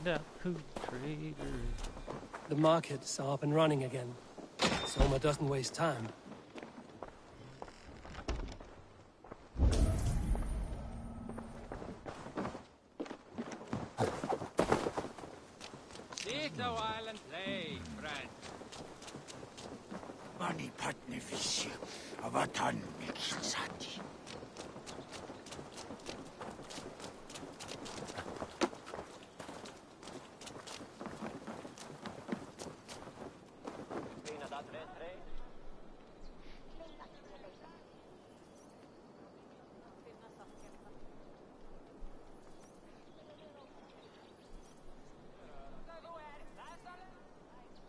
Yeah, who trader? The markets are up and running again. Soma doesn't waste time. Sit a while and play, friend. Mani patne vissi, avatan miksati.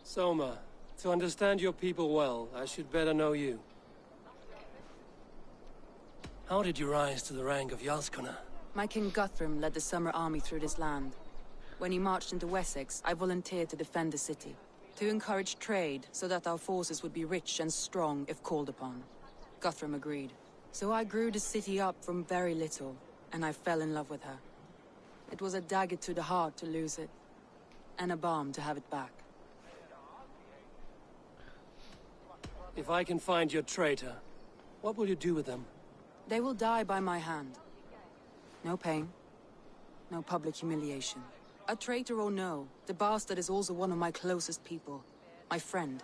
Soma, to understand your people well, I should better know you. How did you rise to the rank of Jarlskona? My king Guthrum led the summer army through this land. When he marched into Wessex, I volunteered to defend the city. To encourage trade, so that our forces would be rich and strong if called upon. Guthrum agreed. So I grew the city up from very little, and I fell in love with her. It was a dagger to the heart to lose it, and a balm to have it back. If I can find your traitor, what will you do with them? They will die by my hand. No pain, no public humiliation. A traitor or no, the bastard is also one of my closest people. My friend.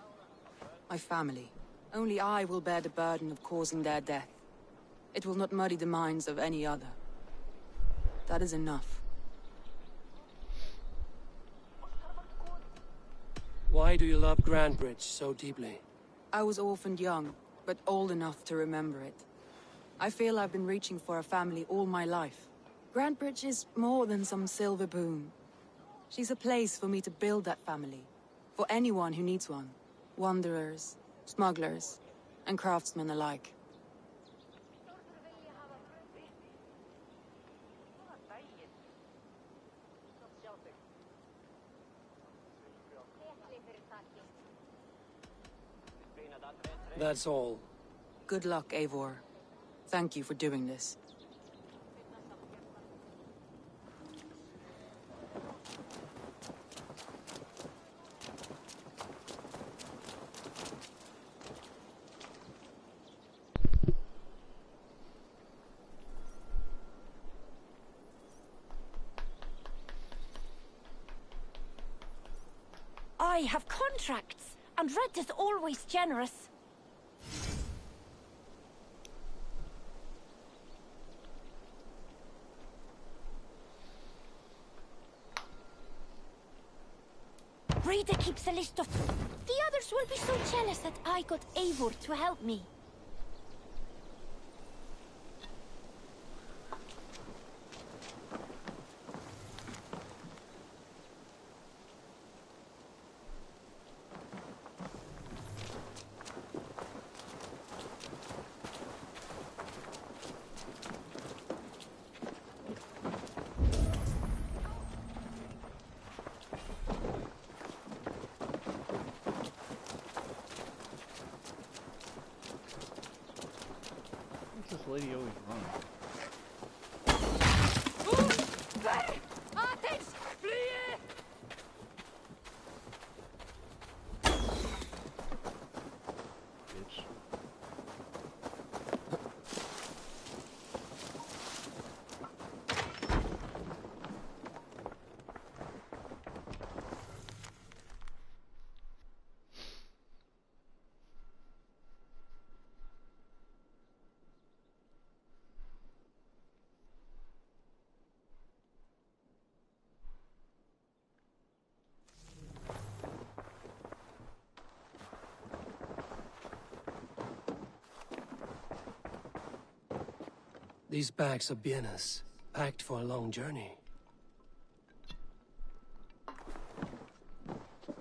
My family. Only I will bear the burden of causing their death. It will not muddy the minds of any other. That is enough. Why do you love Grandbridge so deeply? I was orphaned young, but old enough to remember it. I feel I've been reaching for a family all my life. Grandbridge is more than some silver boon. She's a place for me to build that family. For anyone who needs one. Wanderers, smugglers, and craftsmen alike. That's all. Good luck, Eivor. Thank you for doing this. I have contracts, and Red is always generous. Rita keeps a list of... The others will be so jealous that I got Eivor to help me. This lady always runs. Bitch. These bags are bienes, packed for a long journey.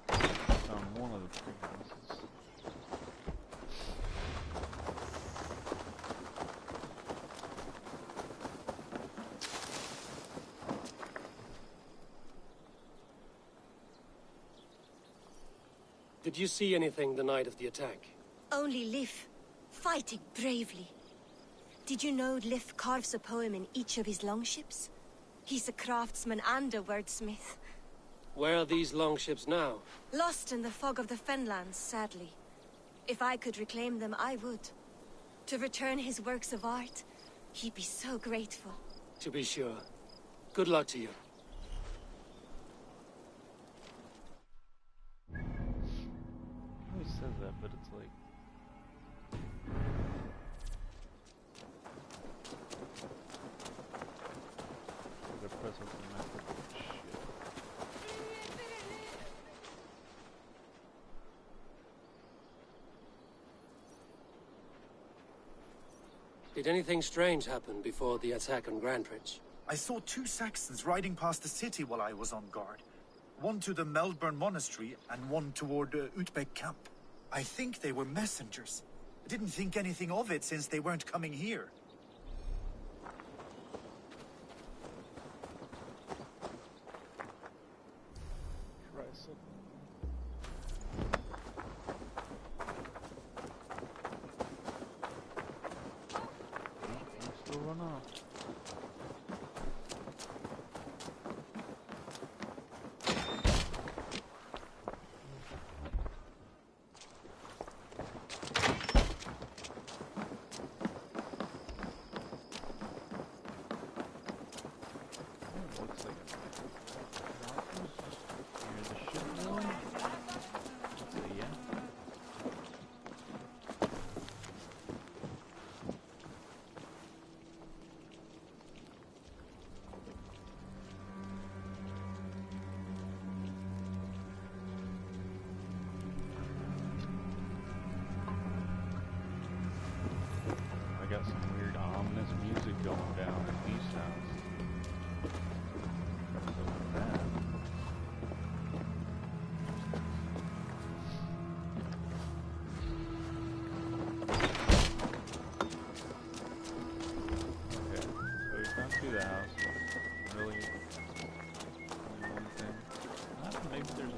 Found one of the three houses. Did you see anything the night of the attack? Only Lif, fighting bravely. Did you know Lif carves a poem in each of his longships? He's a craftsman and a wordsmith. Where are these longships now? Lost in the fog of the Fenlands, sadly. If I could reclaim them, I would. To return his works of art, he'd be so grateful. To be sure. Good luck to you. He always says that, but it's like... I gotta press up the map. Shit. Did anything strange happen before the attack on Grantridge? I saw 2 Saxons riding past the city while I was on guard. One to the Melbourne Monastery and one toward Utbeck Camp. I think they were messengers. I didn't think anything of it since they weren't coming here. Try something. Still run off. Looks like near the ship zone. So yeah. I got some weird ominous music going down at East House. So with that. Okay, so he's gone through the house. Really, only one thing. Maybe there's a.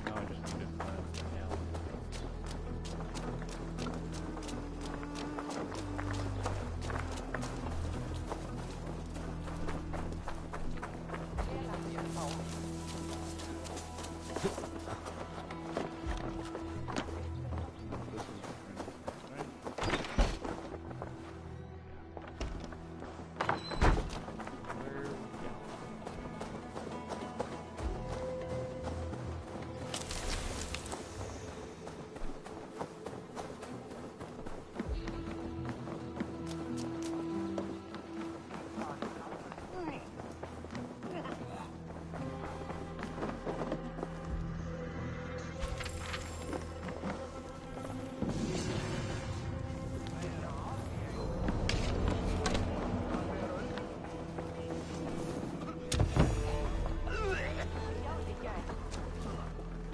No, I just need to find the gallon. This is right. Where are we going?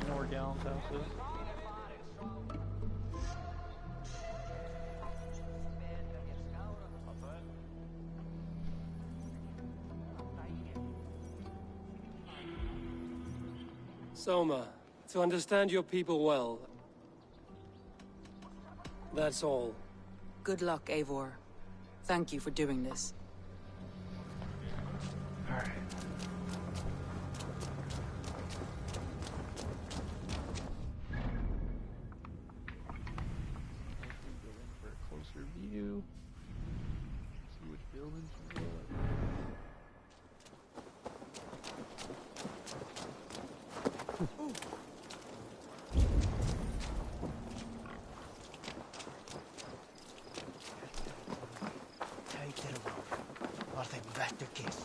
You know where Gallon's house is? Soma, to understand your people well. That's all. Good luck, Eivor. Thank you for doing this. Alright. Go in for a closer view. See which buildings we go at. Take it away. Nothing better kiss.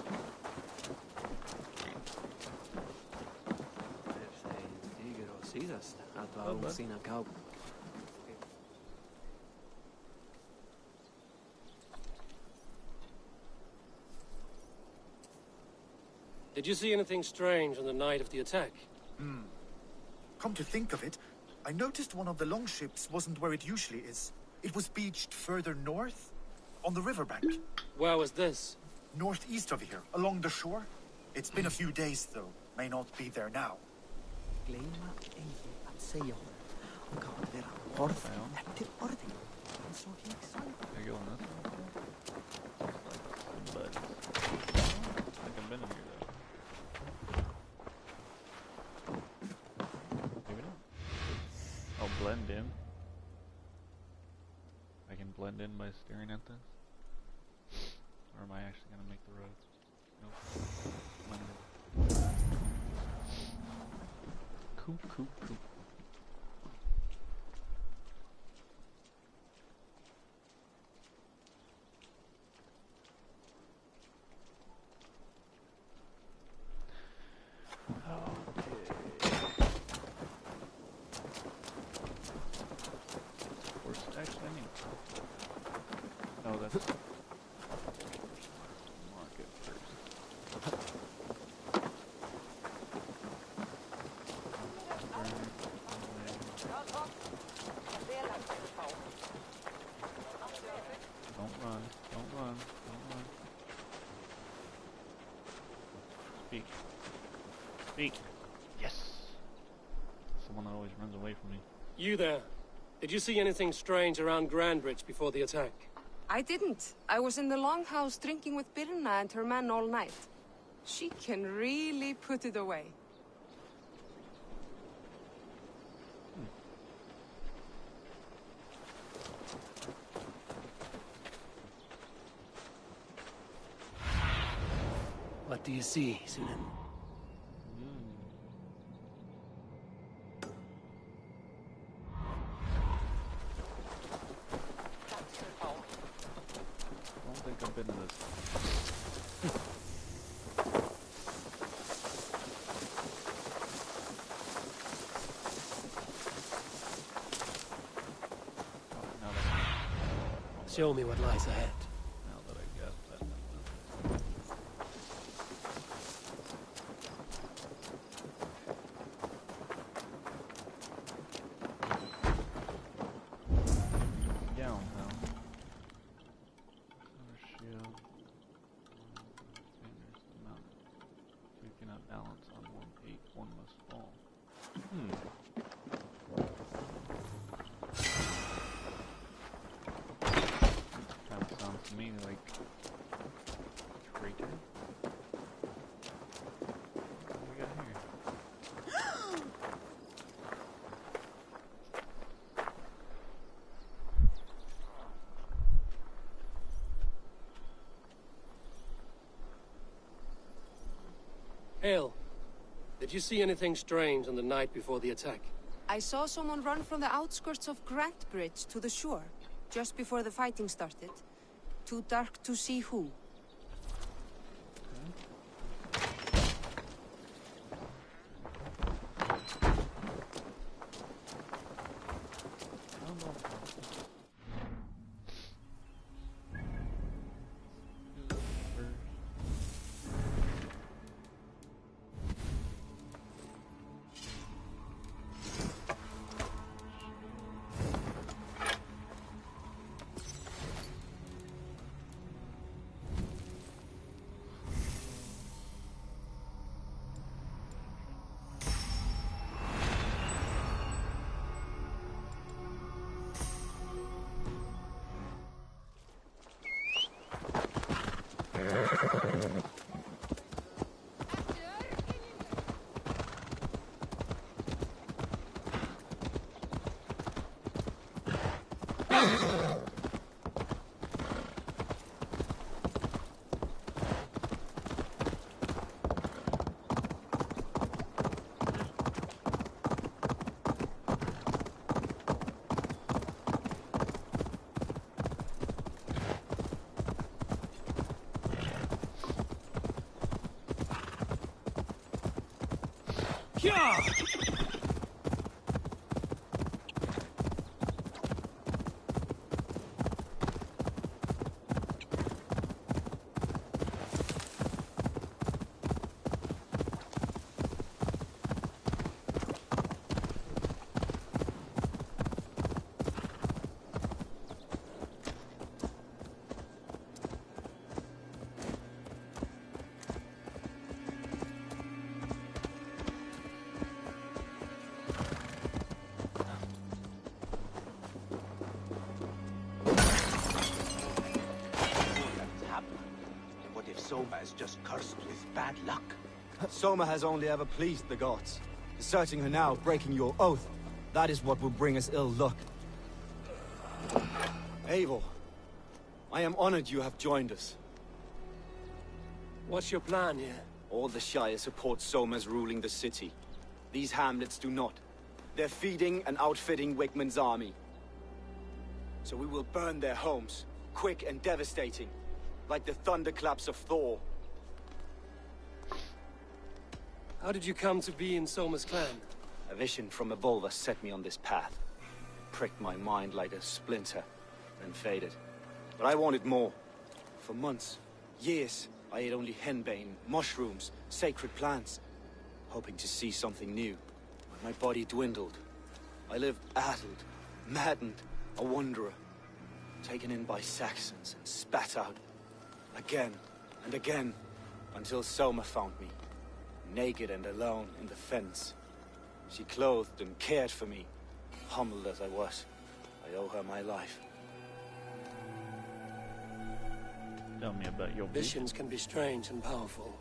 Did you see anything strange on the night of the attack? Come to think of it, I noticed one of the longships wasn't where it usually is. It was beached further north, on the riverbank. Where was this? Northeast of here, along the shore. It's been a few days, though. May not be there now. Gleyma eigi að segja honum. Hann kann vera orð eftir orði. Eins og ég sagði. Can I go on this one? But I think I've been in here though. Maybe not. I'll blend in. I can blend in by staring at this. Or am I actually gonna make the road? Nope. Blend in. Coop, coop, coop. Market first. Don't run, don't run, don't run. Speak. Speak. Yes! Someone that always runs away from me. You there. Did you see anything strange around Grandbridge before the attack? I didn't. I was in the longhouse drinking with Birna and her men all night. She can really put it away. What do you see, Sunan? I don't think I've been to this. Now that Show me what lies ahead. I got that. Down, pal. Shield. Fingers mounted. If you cannot balance on 1-8, one must fall. Kind of sounds to me like traitor. What do we got here? Hale, did you see anything strange on the night before the attack? I saw someone run from the outskirts of Grantbridge to the shore, just before the fighting started. Too dark to see who. Yeah! Soma is just cursed with bad luck. Soma has only ever pleased the gods. Deserting her now, breaking your oath, that is what will bring us ill luck. Eivor, I am honored you have joined us. What's your plan here? All the Shire support Soma's ruling the city. These hamlets do not. They're feeding and outfitting Wigmund's army. So we will burn their homes, quick and devastating, like the thunderclaps of Thor. How did you come to be in Soma's clan? A vision from a Volva set me on this path. Pricked my mind like a splinter, then faded. But I wanted more. For months, years, I ate only henbane, mushrooms, sacred plants, hoping to see something new. But my body dwindled. I lived addled, maddened, a wanderer, taken in by Saxons and spat out, again and again, until Soma found me, naked and alone in the fens. She clothed and cared for me, humbled as I was. I owe her my life. Tell me about your Visions can be strange and powerful.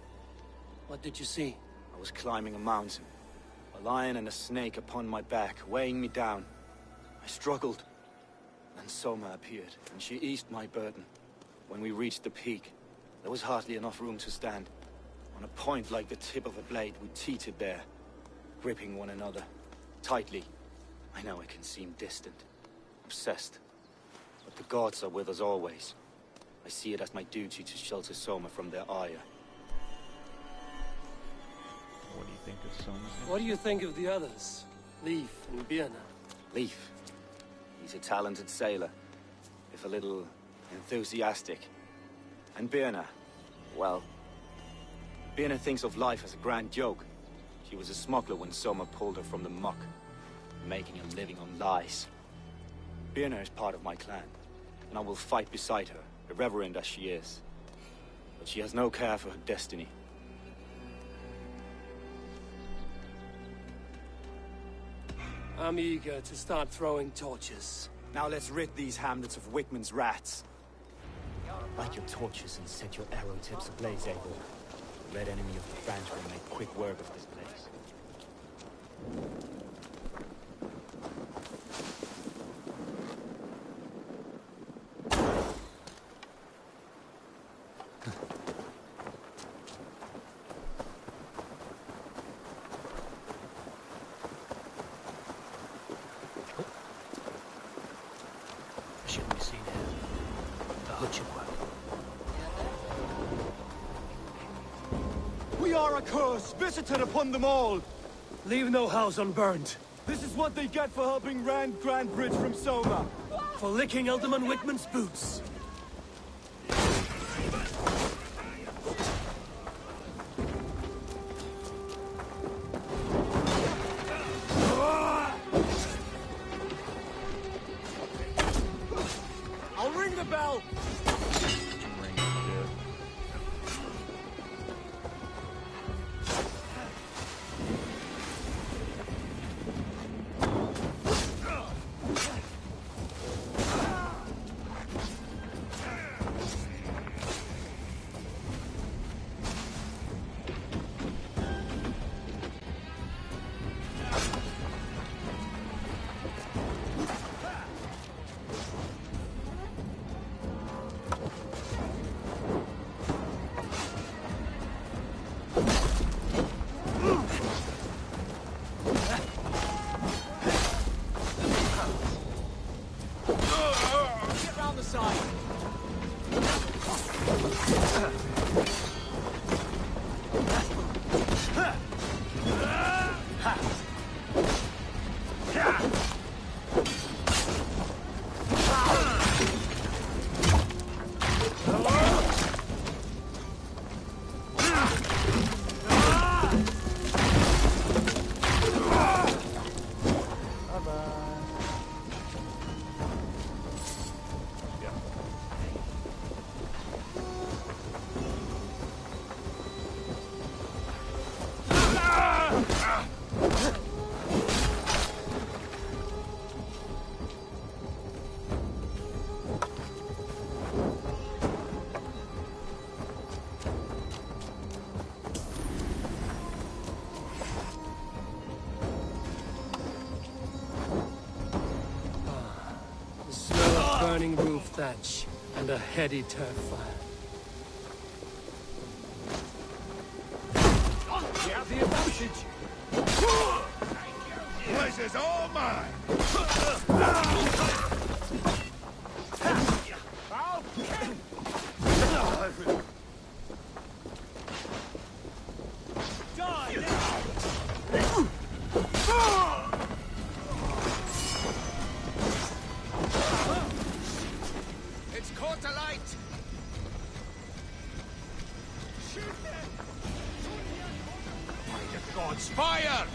What did you see? I was climbing a mountain, a lion and a snake upon my back, weighing me down. I struggled. Then Soma appeared, and she eased my burden. When we reached the peak, there was hardly enough room to stand. On a point like the tip of a blade, we teetered there, gripping one another, tightly. I know it can seem distant, obsessed, but the gods are with us always. I see it as my duty to shelter Soma from their ire. What do you think of Soma's? What do you think of the others? Leif and Birna? Leif. He's a talented sailor, if a little enthusiastic. And Birna, well, Birna thinks of life as a grand joke. She was a smuggler when Soma pulled her from the muck, making a living on lies. Birna is part of my clan, and I will fight beside her, irreverent as she is. But she has no care for her destiny. I'm eager to start throwing torches. Now let's rid these hamlets of Wigmund's rats. Light your torches and set your arrow tips ablaze, Eivor. The red enemy of the Franks will make quick work of this place. Shouldn't be seen here. The hood should work. We are a curse, visited upon them all! Leave no house unburned. This is what they get for helping Rand Grand Bridge from Soma! For licking Alderman Wigmund's boots. I'll ring the bell! match and a heady turf fire. We have the advantage! Pleasure's all mine! It's caught alight! Shoot them! By the gods, fire!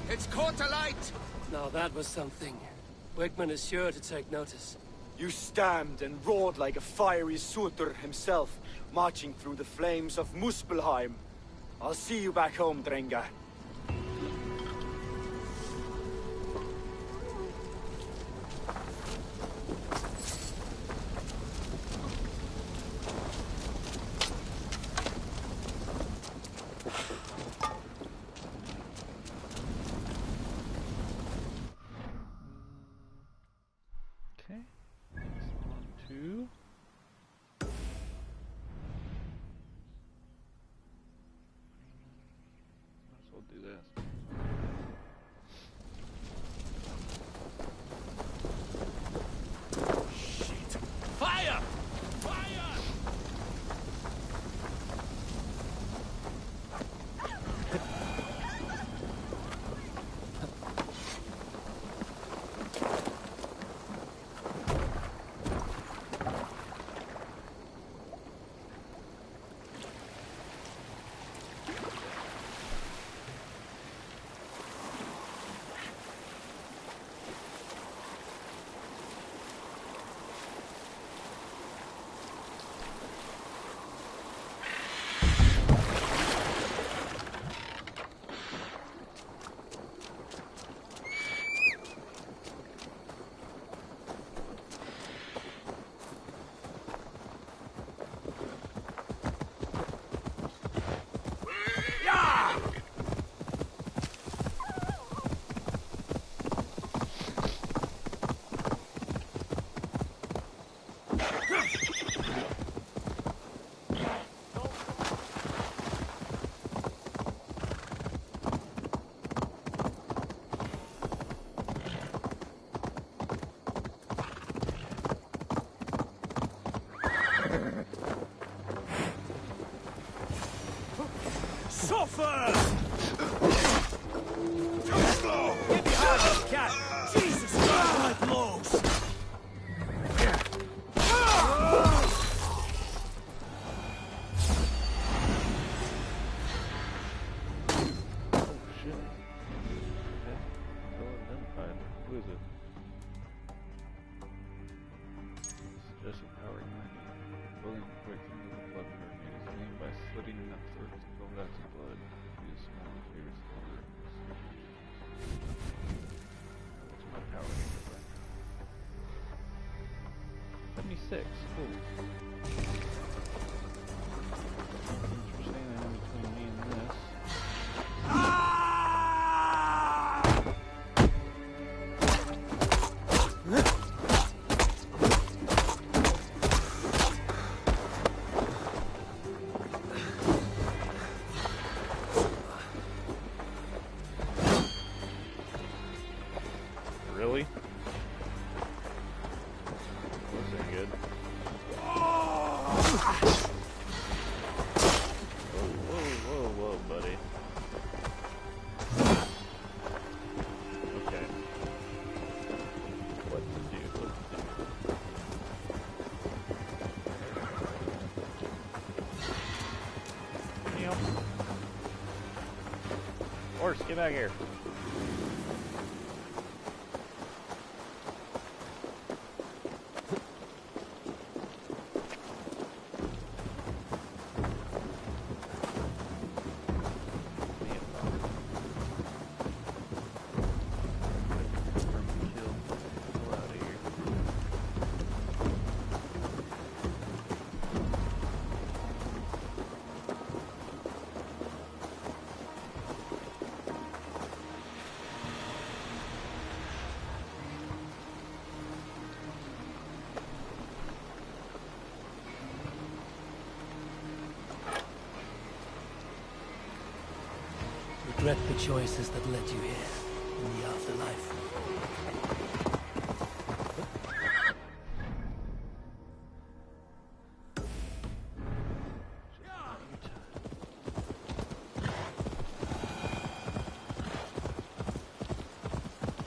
It's caught alight! Now that was something. Wickman is sure to take notice. You stamped and roared like a fiery Surtur himself, marching through the flames of Muspelheim. I'll see you back home, Drenga. Okay. Next on to... Might as well do this. Shit! Fire! Fire! Suffer! Slow! Get behind me, cat! Jesus Christ, my blows! Oh shit. Okay. Well identified. Who is it? Suggested power 90. William quick into the blood herd made his name by slitting that throat to 12 drops of blood. He is one of the favorites of the What's my power rating right now? 76. Cool. Interesting. I am between me and this. Really? This ain't good. Whoa, buddy. Okay. What to do? Yep. Horse, get back here. regret the choices that led you here in the afterlife.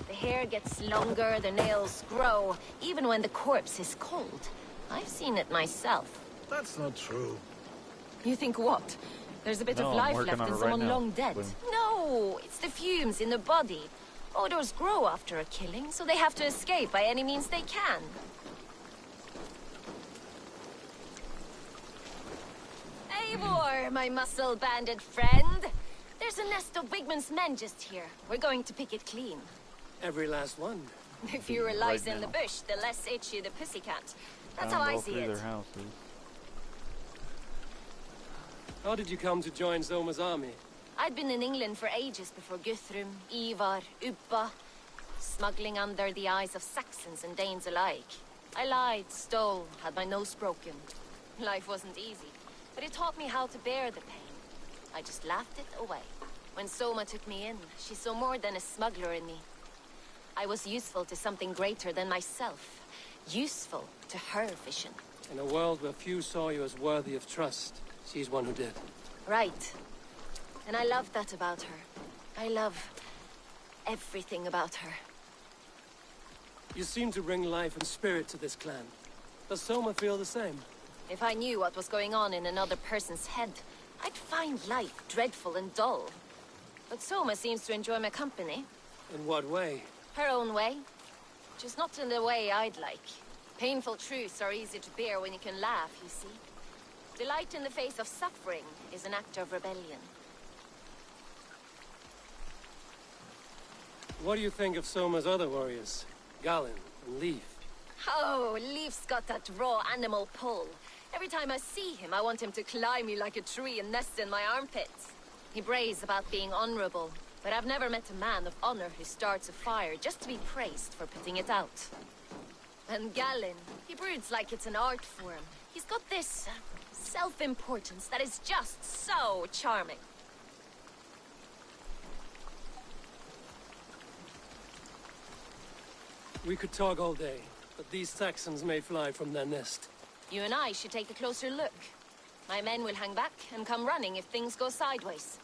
The hair gets longer, the nails grow, even when the corpse is cold. I've seen it myself. That's not true. You think what? There's a bit of life left in someone long dead. No, it's the fumes in the body. Odors grow after a killing, so they have to escape by any means they can. Eivor, my muscle-banded friend. There's a nest of Wigman's men just here. We're going to pick it clean. Every last one. The fewer lies in the bush, the less itchy the pussycat. That's how I see it. Their houses. How did you come to join Zoma's army? I'd been in England for ages before Guthrum, Ivar, Ubba, smuggling under the eyes of Saxons and Danes alike. I lied, stole, had my nose broken. Life wasn't easy, but it taught me how to bear the pain. I just laughed it away. When Soma took me in, she saw more than a smuggler in me. I was useful to something greater than myself. Useful to her vision. In a world where few saw you as worthy of trust, she's one who did. Right. And I love that about her. I love everything about her. You seem to bring life and spirit to this clan. Does Soma feel the same? If I knew what was going on in another person's head, I'd find life dreadful and dull. But Soma seems to enjoy my company. In what way? Her own way. Just not in the way I'd like. Painful truths are easy to bear when you can laugh, you see. Delight in the face of suffering is an act of rebellion. What do you think of Soma's other warriors? Galen and Leaf? Oh, Leaf's got that raw animal pull. Every time I see him, I want him to climb me like a tree and nest in my armpits. He brays about being honorable, but I've never met a man of honor who starts a fire just to be praised for putting it out. And Galen, he broods like it's an art form. He's got this self-importance that is just so charming. We could talk all day, but these Saxons may fly from their nest. You and I should take a closer look. My men will hang back and come running if things go sideways.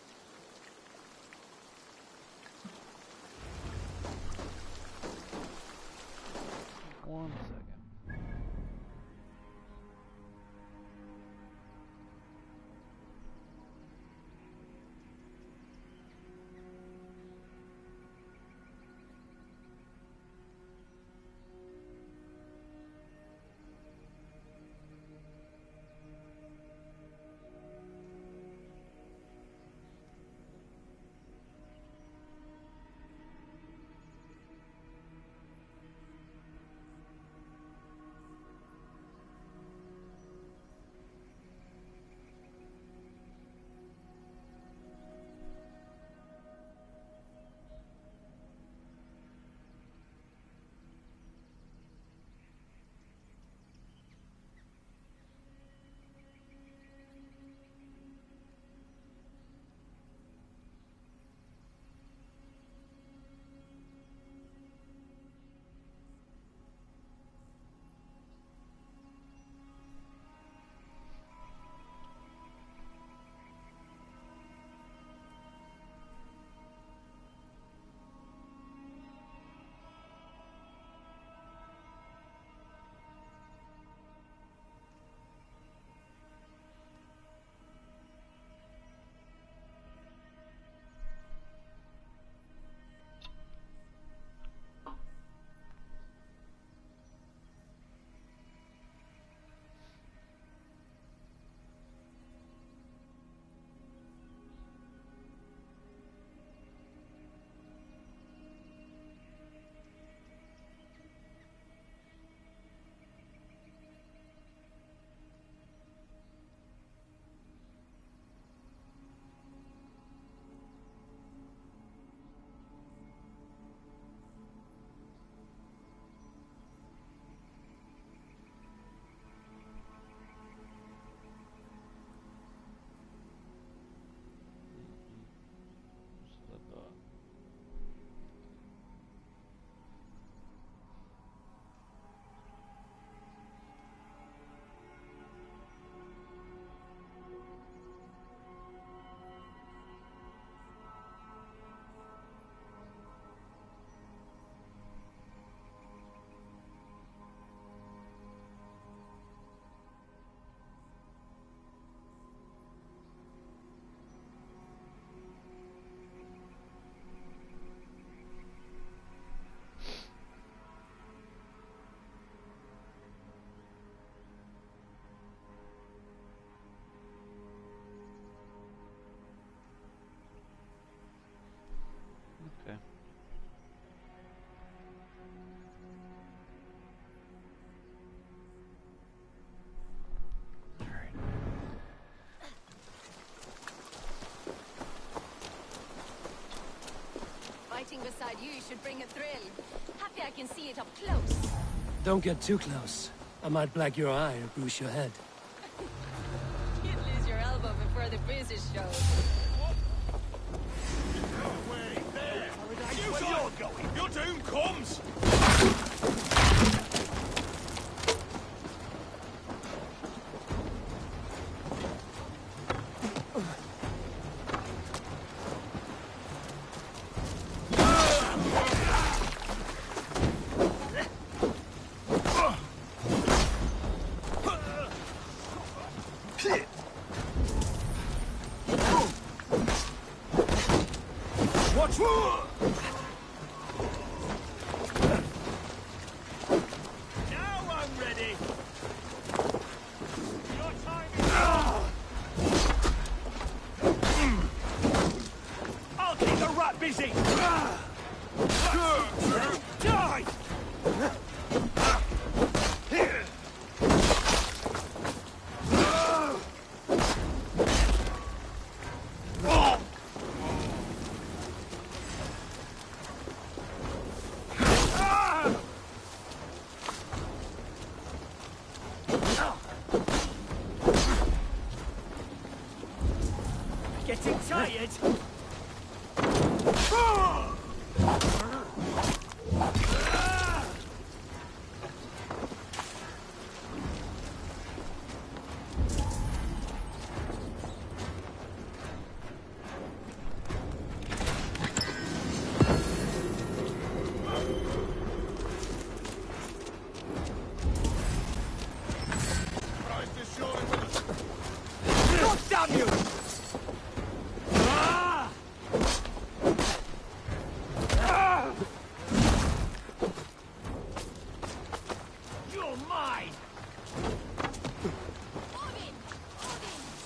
One second. fighting beside you should bring a thrill. Happy I can see it up close. Don't get too close. I might black your eye or bruise your head. You'd lose your elbow before the bruises show. You where you're going? Your doom comes! Busy! Die! Getting tired? Damn you! You're mine!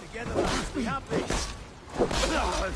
Together, lads, we have this! Die!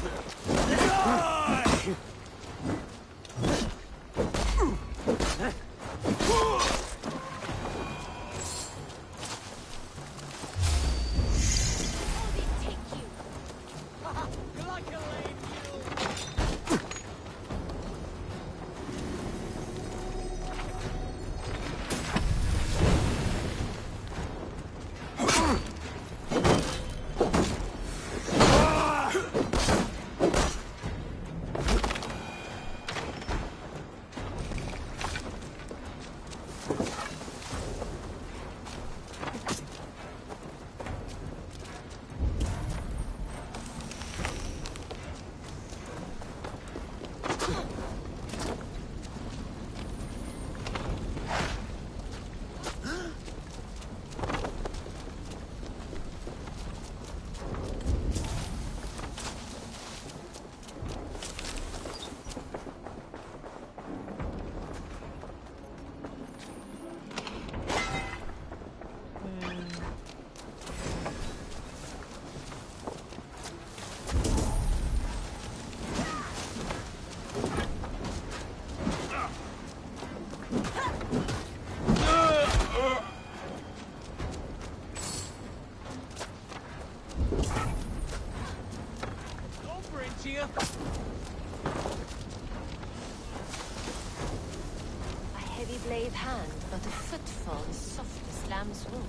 A heavy blade hand, but a footfall as soft as lamb's wool.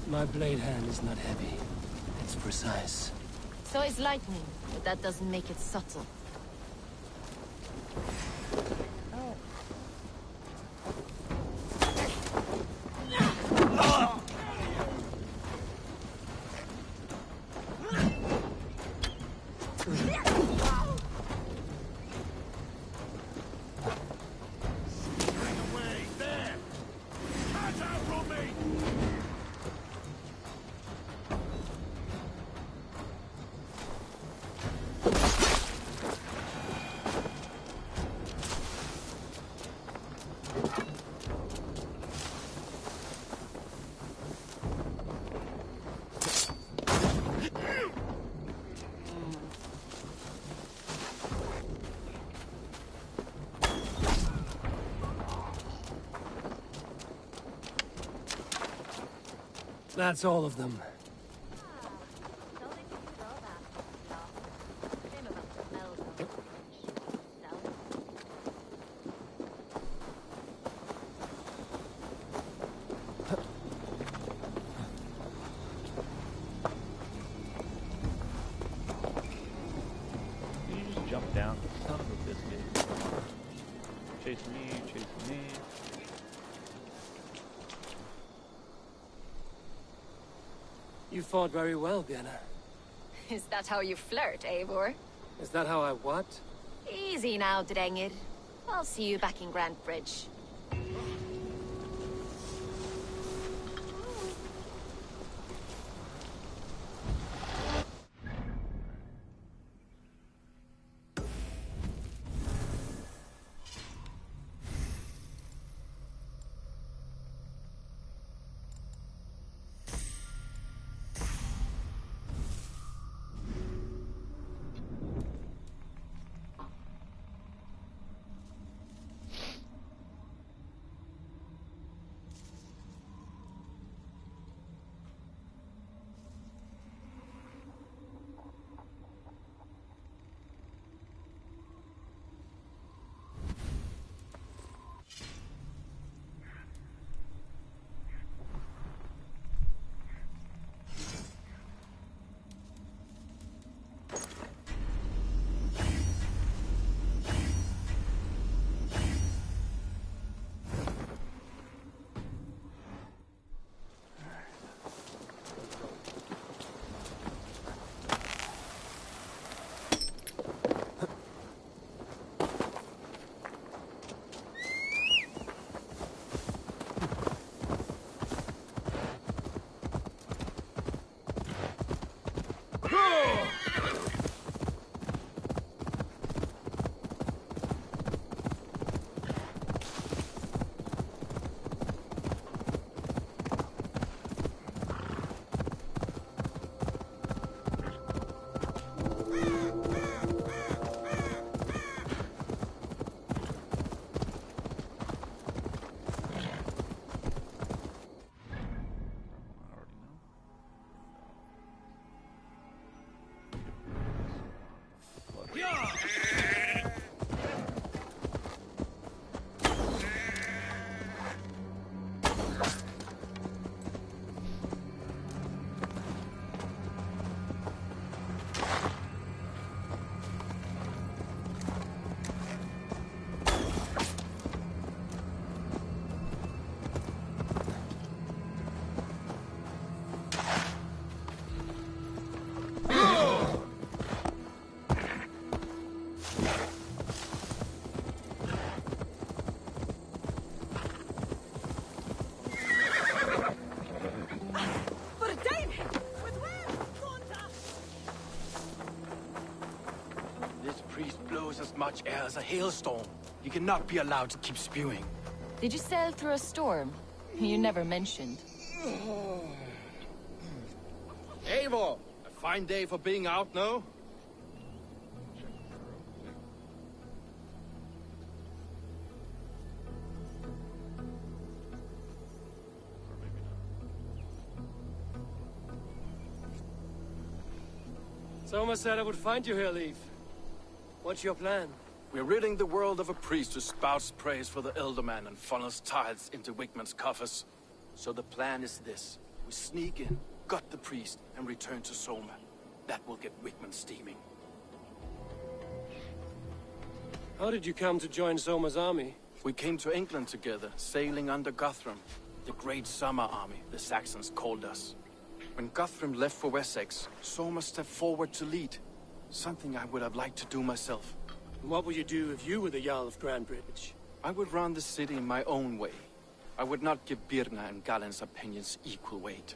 My blade hand is not heavy. It's precise. So is lightning, but that doesn't make it subtle. That's all of them. chasing me, chasing me. You fought very well, Vienna. Is that how you flirt, Eivor? Is that how I what? Easy now, Drengir. I'll see you back in Grand Bridge. As much air as a hailstorm. You cannot be allowed to keep spewing. Did you sail through a storm? You never mentioned. Eivor! A fine day for being out, no? Soma said I would find you here, Leaf. What's your plan? We're ridding the world of a priest who spouts praise for the Elderman and funnels tithes into Wickman's coffers. So the plan is this. We sneak in, gut the priest, and return to Soma. That will get Wickman steaming. How did you come to join Soma's army? We came to England together, sailing under Guthrum. The Great Summer Army, the Saxons called us. When Guthrum left for Wessex, Soma stepped forward to lead. Something I would have liked to do myself. What would you do if you were the Jarl of Grandbridge? I would run the city in my own way. I would not give Birna and Galen's opinions equal weight.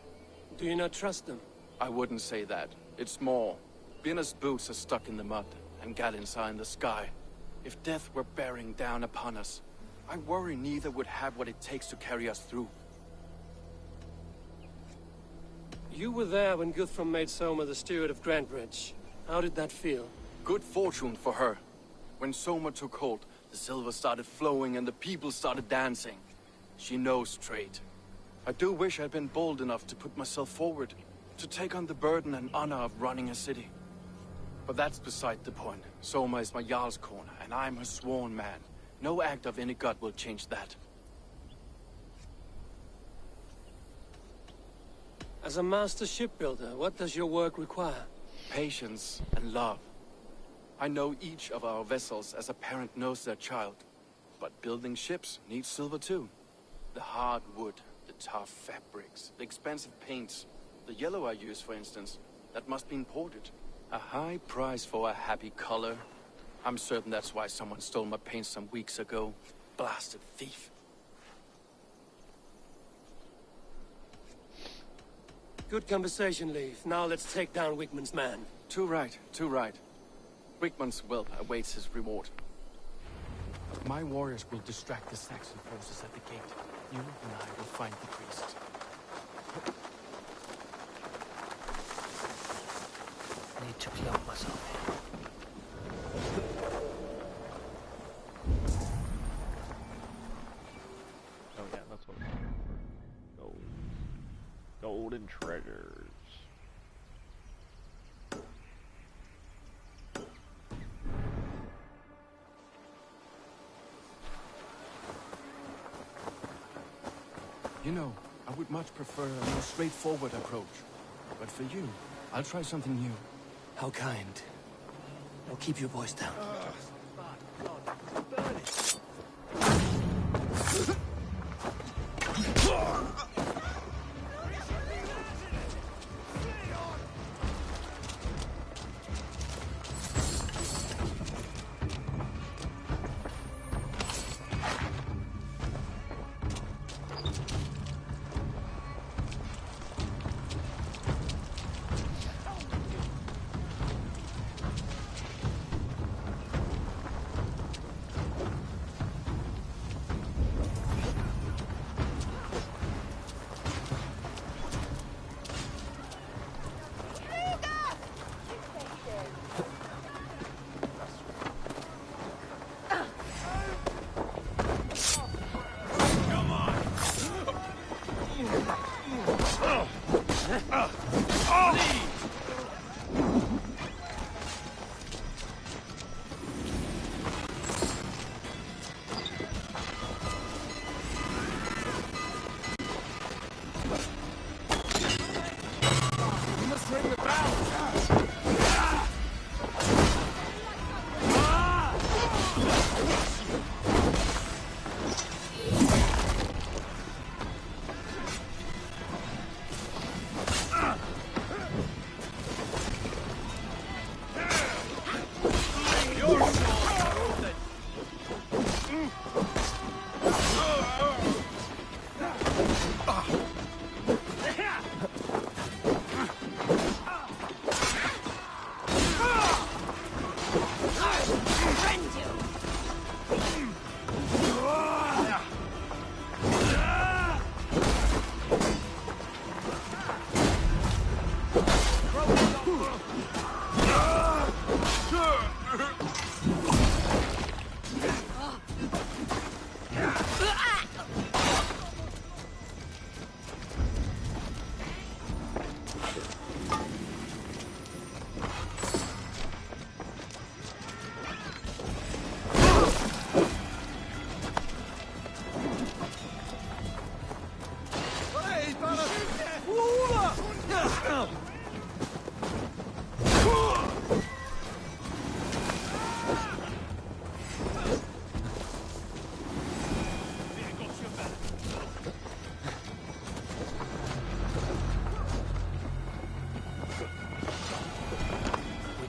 Do you not trust them? I wouldn't say that. It's more. Birna's boots are stuck in the mud, and Galen's are in the sky. If death were bearing down upon us, I worry neither would have what it takes to carry us through. You were there when Guthrum made Soma the steward of Grandbridge. How did that feel? Good fortune for her. When Soma took hold, the silver started flowing and the people started dancing. She knows trade. I do wish I'd been bold enough to put myself forward, to take on the burden and honor of running a city. But that's beside the point. Soma is my Jarl's corner, and I'm her sworn man. No act of any god will change that. As a master shipbuilder, what does your work require? Patience and love. I know each of our vessels as a parent knows their child. But building ships needs silver too. The hard wood, the tough fabrics, the expensive paints. The yellow I use, for instance, that must be imported. A high price for a happy color. I'm certain that's why someone stole my paint some weeks ago. Blasted thief. Good conversation, Leif. Now let's take down Wigman's man. Too right, too right. Wigman's whelp awaits his reward. My warriors will distract the Saxon forces at the gate. You and I will find the priest. I need to cloak myself here. Oh yeah, that's what I'm looking for. Gold. Golden treasures. You know, I would much prefer a more straightforward approach. But for you, I'll try something new. How kind. Now keep your voice down.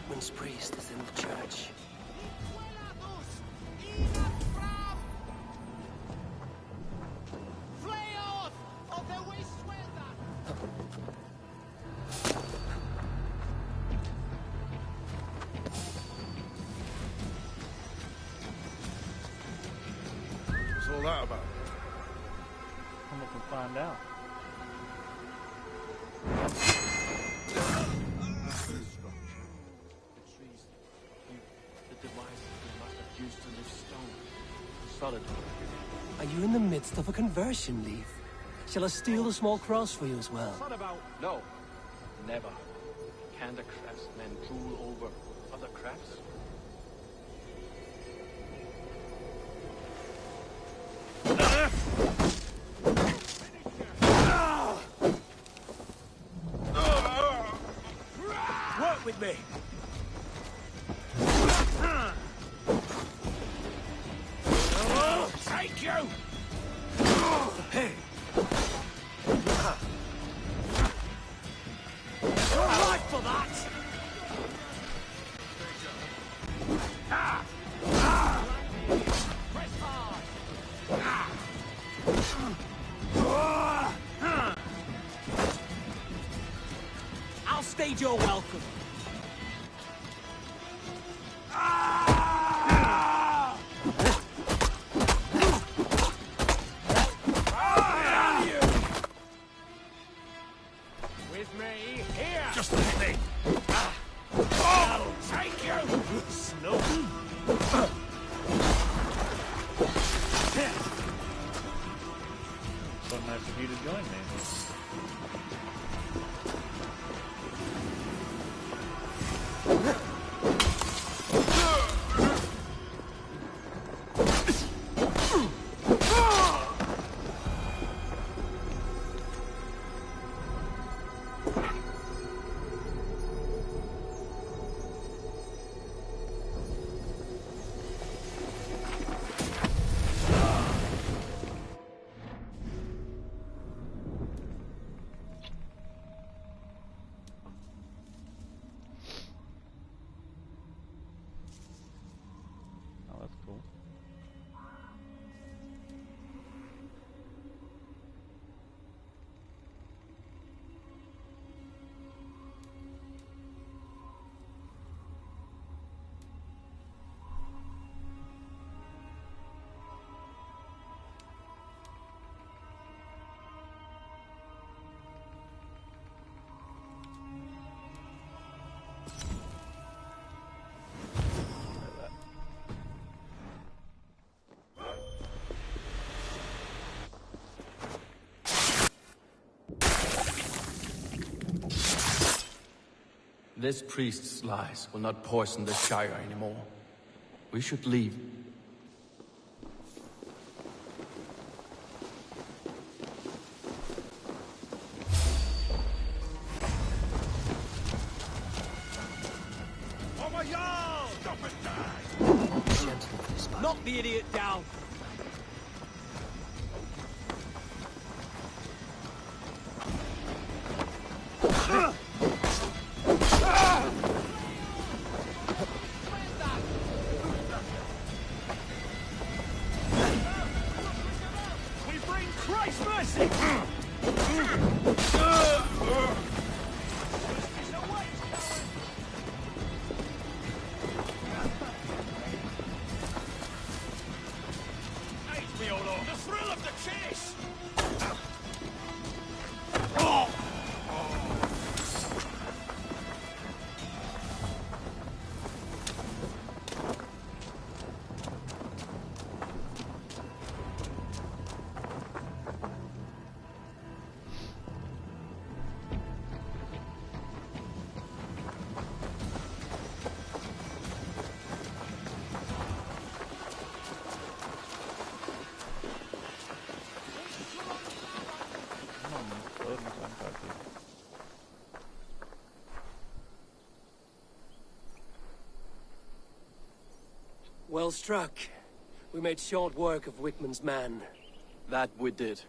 Wigman's priest is in the church. What's all that about? Come up and find out. Solid. Are you in the midst of a conversion, Leif? Shall I steal a small cross for you as well? What about? No. Never. Can the craftsmen rule over other crafts? Work with me! Stage your welcome. With me, here! Just the thing. I'll take you! Snow. So nice of you to join me. Oh, that's cool. This priest's lies will not poison the Shire anymore. We should leave. Oh my Jarl! Stop it, die! Knock the idiot down. We bring Christ's mercy! Aid me, O Lord! The thrill of the chase! Well struck. We made short work of Wickman's man. That we did.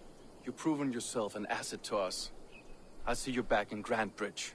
You've proven yourself an asset to us. I'll see you back in Grantbridge.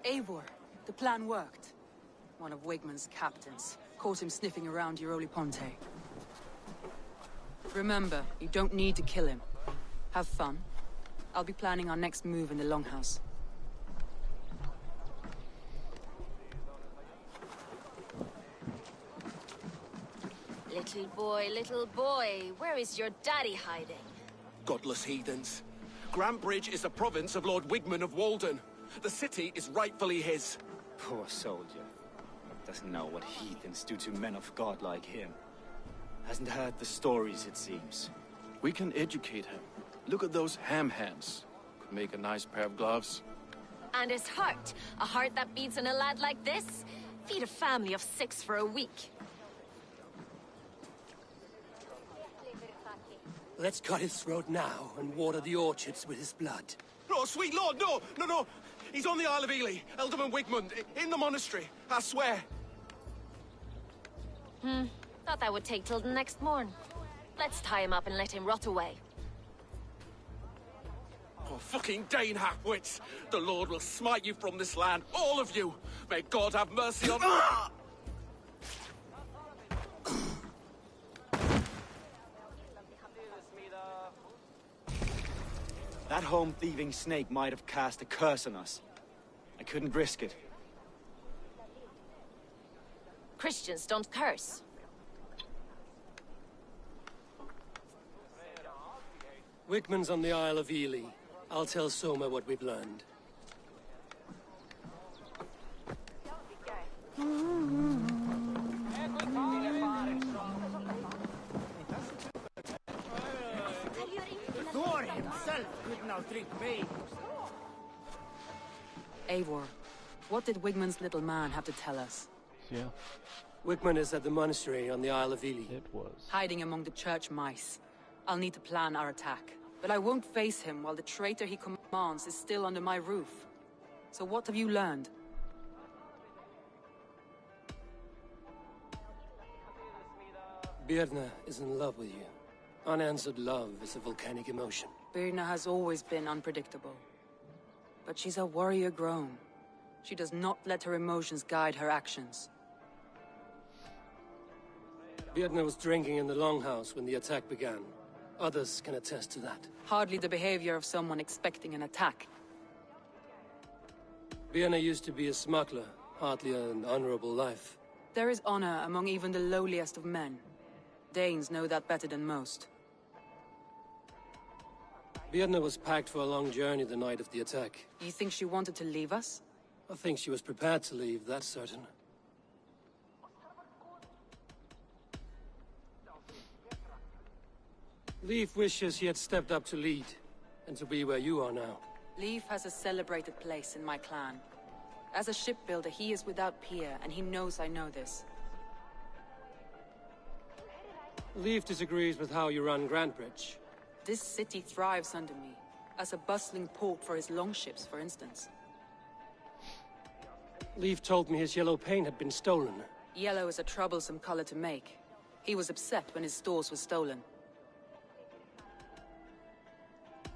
Eivor, the plan worked. One of Wigmund's captains caught him sniffing around Euroli Ponte. Remember, you don't need to kill him. Have fun. I'll be planning our next move in the Longhouse. Little boy, where is your daddy hiding? Godless heathens. Grantbridge is a province of Lord Wigmund of Walden. The city is rightfully his. Poor soldier. Doesn't know what heathens do to men of God like him. Hasn't heard the stories, it seems. We can educate him. Look at those ham hands. Could make a nice pair of gloves. And his heart. A heart that beats in a lad like this? Feed a family of 6 for a week. Let's cut his throat now and water the orchards with his blood. Oh, sweet lord, no! No, no! He's on the Isle of Ely, Ealdorman Wigmund, in the monastery, I swear. Thought that would take till the next morn. Let's tie him up and let him rot away. Oh, fucking Dane half-wits! The Lord will smite you from this land, all of you! May God have mercy on... That home-thieving snake might have cast a curse on us. I couldn't risk it. Christians don't curse. Wigmund's on the Isle of Ely. I'll tell Soma what we've learned. Thor himself could now drink veins. Eivor, what did Wigmund's little man have to tell us? Yeah, Wigmund is at the monastery on the Isle of Ely. it was. Hiding among the church mice. I'll need to plan our attack. But I won't face him while the traitor he commands is still under my roof. So what have you learned? Birna is in love with you. Unanswered love is a volcanic emotion. Birna has always been unpredictable. But she's a warrior grown. She does not let her emotions guide her actions. Birna was drinking in the Longhouse when the attack began. Others can attest to that. Hardly the behavior of someone expecting an attack. Birna used to be a smuggler, hardly an honorable life. There is honor among even the lowliest of men. Danes know that better than most. Birna was packed for a long journey the night of the attack. You think she wanted to leave us? I think she was prepared to leave, that's certain. Leif wishes he had stepped up to lead, and to be where you are now. Leif has a celebrated place in my clan. As a shipbuilder, he is without peer, and he knows I know this. Leif disagrees with how you run Grantbridge. This city thrives under me, as a bustling port for his longships, for instance. Leif told me his yellow paint had been stolen. Yellow is a troublesome color to make. He was upset when his stores were stolen.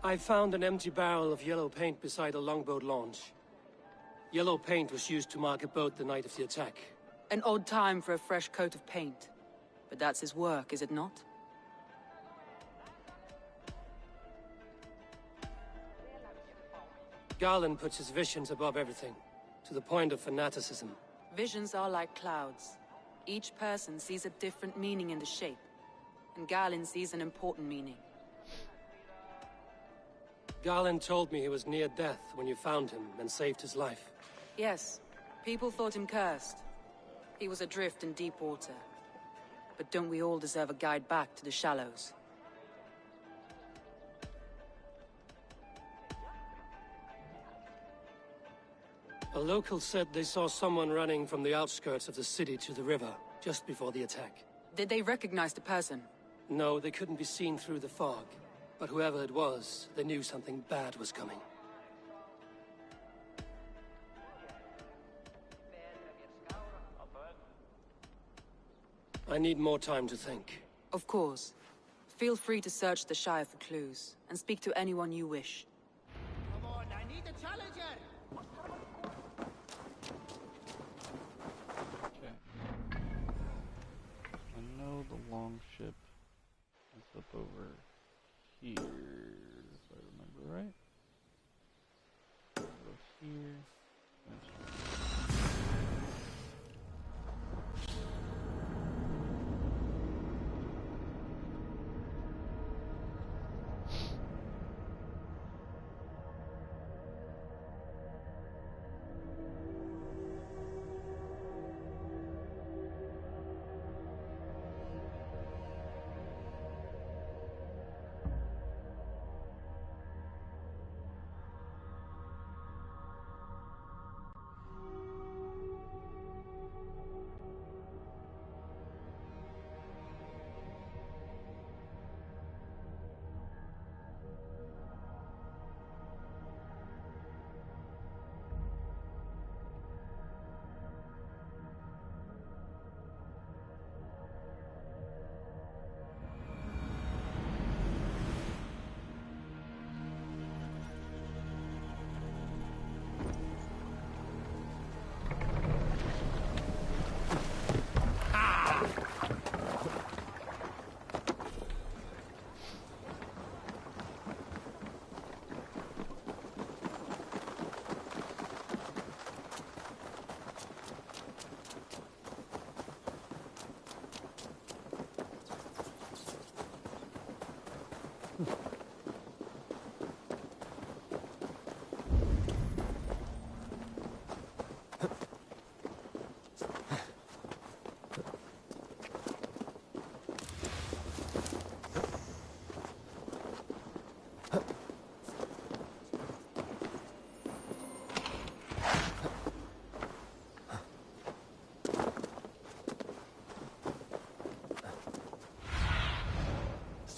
I found an empty barrel of yellow paint beside a longboat launch. Yellow paint was used to mark a boat the night of the attack. An odd time for a fresh coat of paint. But that's his work, is it not? Garland puts his visions above everything, to the point of fanaticism. Visions are like clouds. Each person sees a different meaning in the shape, and Garland sees an important meaning. Garland told me he was near death when you found him and saved his life. Yes, people thought him cursed. He was adrift in deep water. But don't we all deserve a guide back to the shallows? A local said they saw someone running from the outskirts of the city to the river, just before the attack. Did they recognize the person? No, they couldn't be seen through the fog. But whoever it was, they knew something bad was coming. I need more time to think. Of course. Feel free to search the Shire for clues, and speak to anyone you wish. Come on, I need a challenger! So the long ship is up over here, if I remember right. Go here.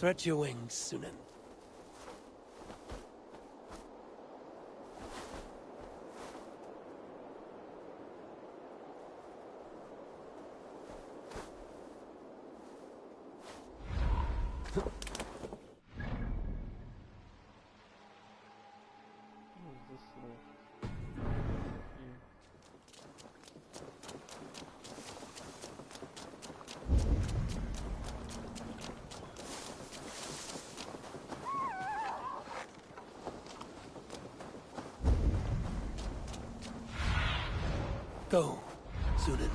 Stretch your wings, Sunan. What is this little here? Go, Sunan.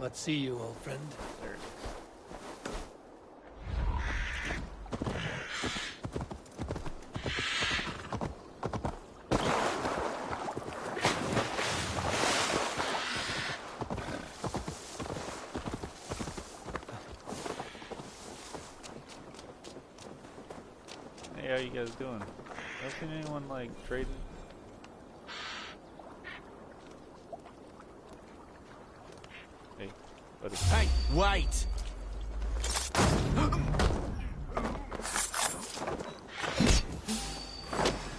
What see you, old friend? There it is. Hey, how you guys doing? I've seen anyone like trading? Hey, buddy. Hey, wait!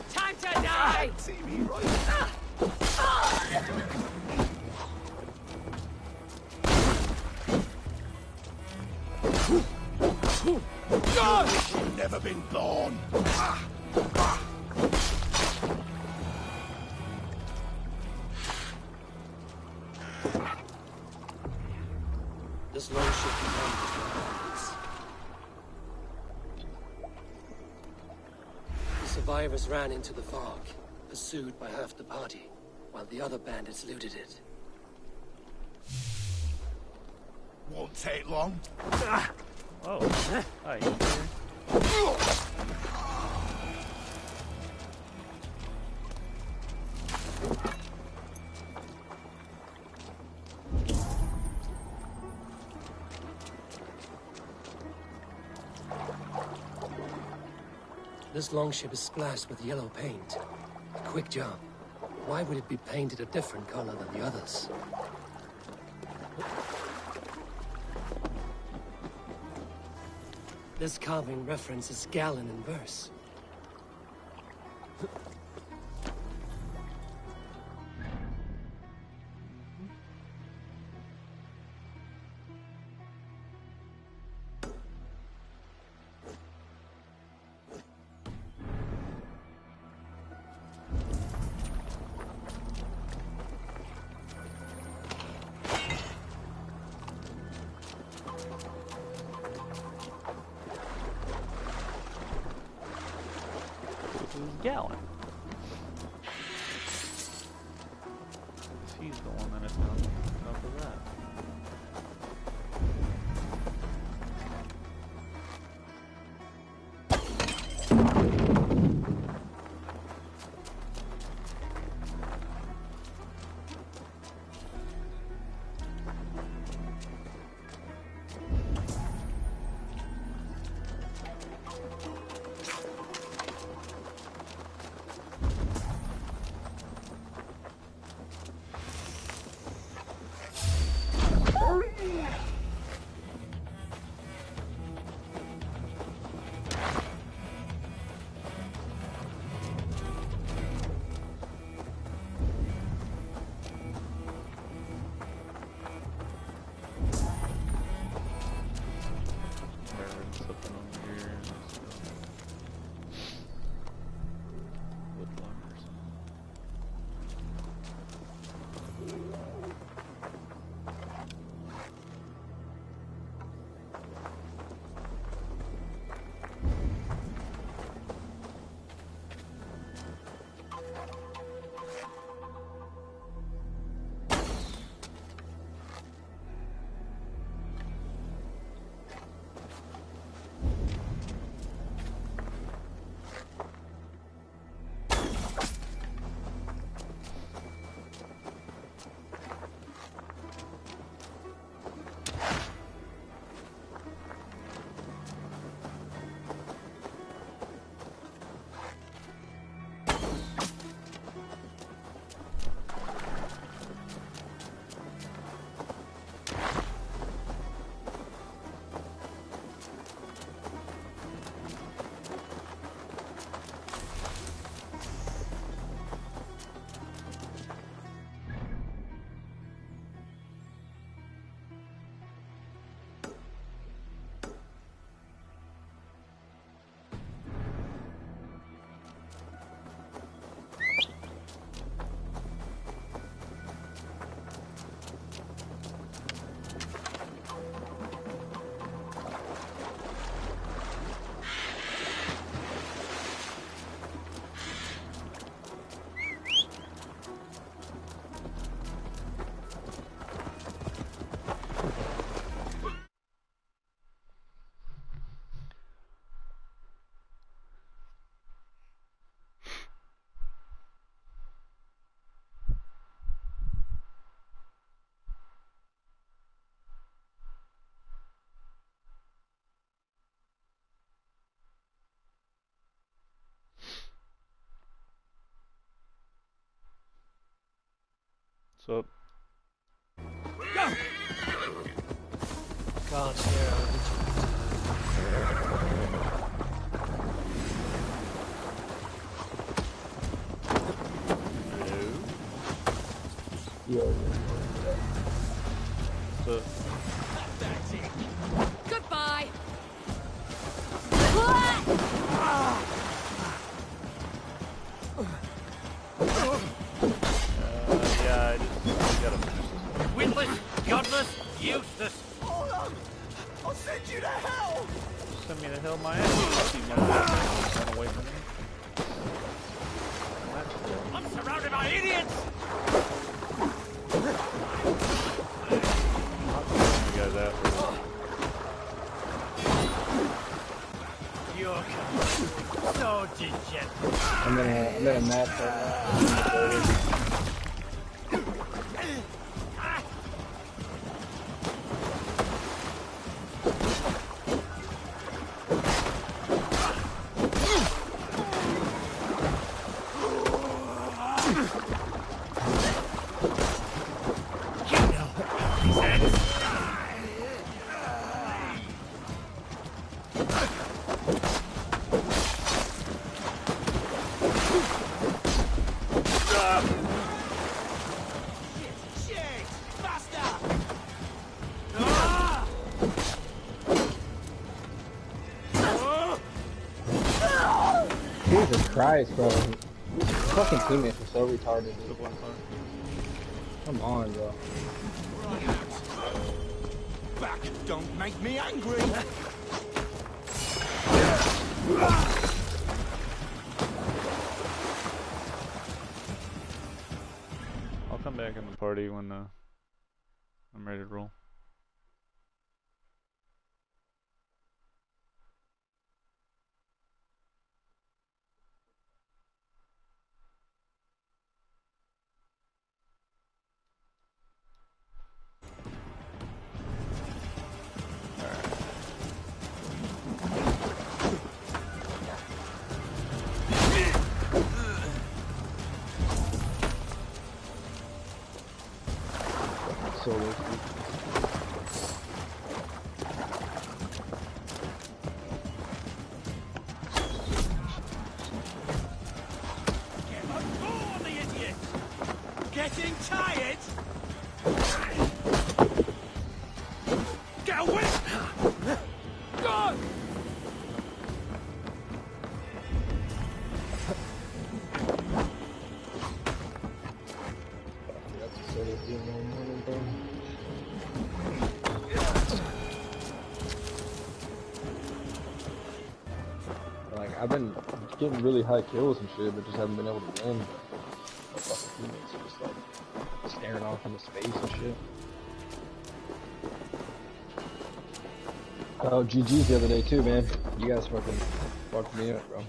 Time to die! See me, right? You've never been born! This longship behind us. The survivors ran into the fog, pursued by half the party, while the other bandits looted it. Won't take long. Oh, hi. You here? This longship is splashed with yellow paint. A quick job. Why would it be painted a different color than the others? This carving references Gallon in verse. Gallon. He's the one that is on top of that. What's up? God, Goodbye. Yeah, I gotta finish this. Witless, godless, useless. Hold on! I'll send you to hell! Send me to hell, my ass. You motherfucker. Run away from me. I'm surrounded by idiots! You guys out. You're so degenerate. I'm in a match right Jesus Christ, bro. Fucking teammates are so retarded, dude. Come on, bro. Back, don't make me angry! I'll come back in the party when I'm ready to roll. Solo. Getting tired? Get away! Go! Like, I've been getting really high kills and shit, but just haven't been able to win. My fucking teammates are just like staring off into space and shit. Oh, GG's the other day too, man. You guys fucking fucked me up, bro.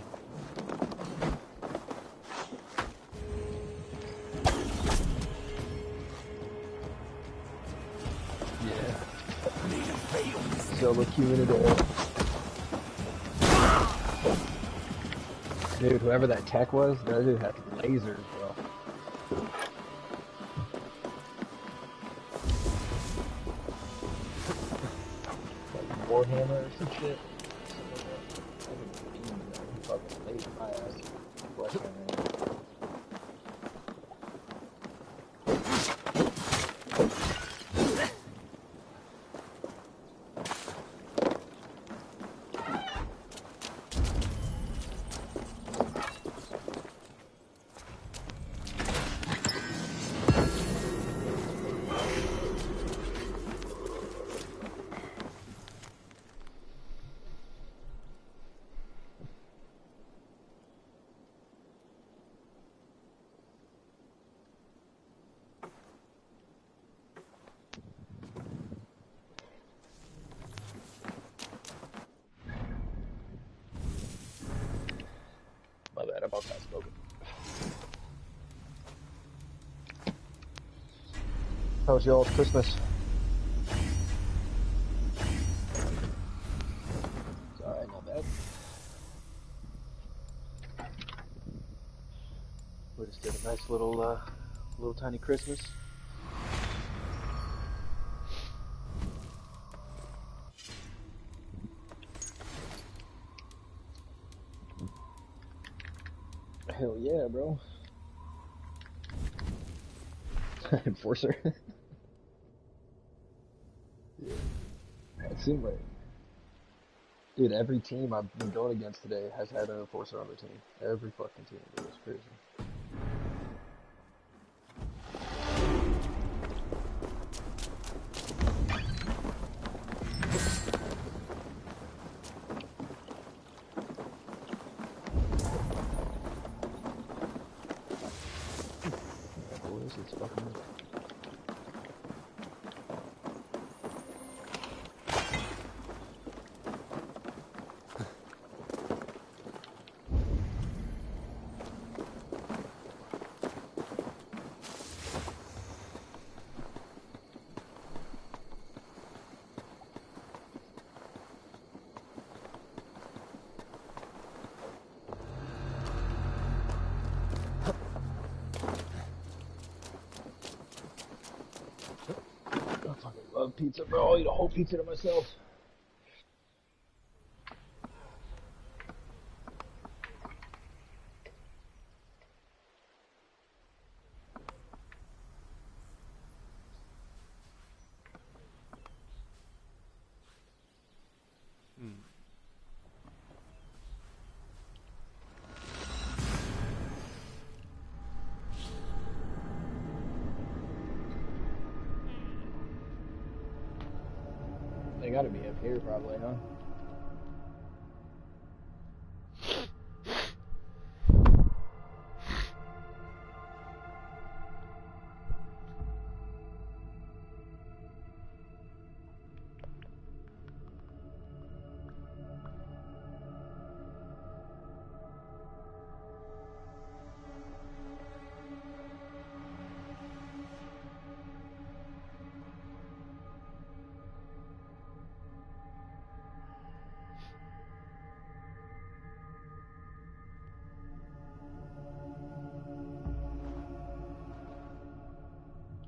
Yeah. Solo queue in it. Dude, whoever that tech was, that dude had lasers, bro. Like Warhammer or some shit. Fucking laser my ass. Bless my man. My bad, I'm outside smoking. How was y'all's Christmas? It's alright, not bad. We just did a nice little tiny Christmas. Hell yeah, bro. Enforcer. Yeah. It seemed like, dude, every team I've been going against today has had an enforcer on the team. Every fucking team, dude. It's crazy. Boys, it's fucking. I fucking love pizza, bro. I'll eat a whole pizza to myself. They gotta be up here, probably, huh?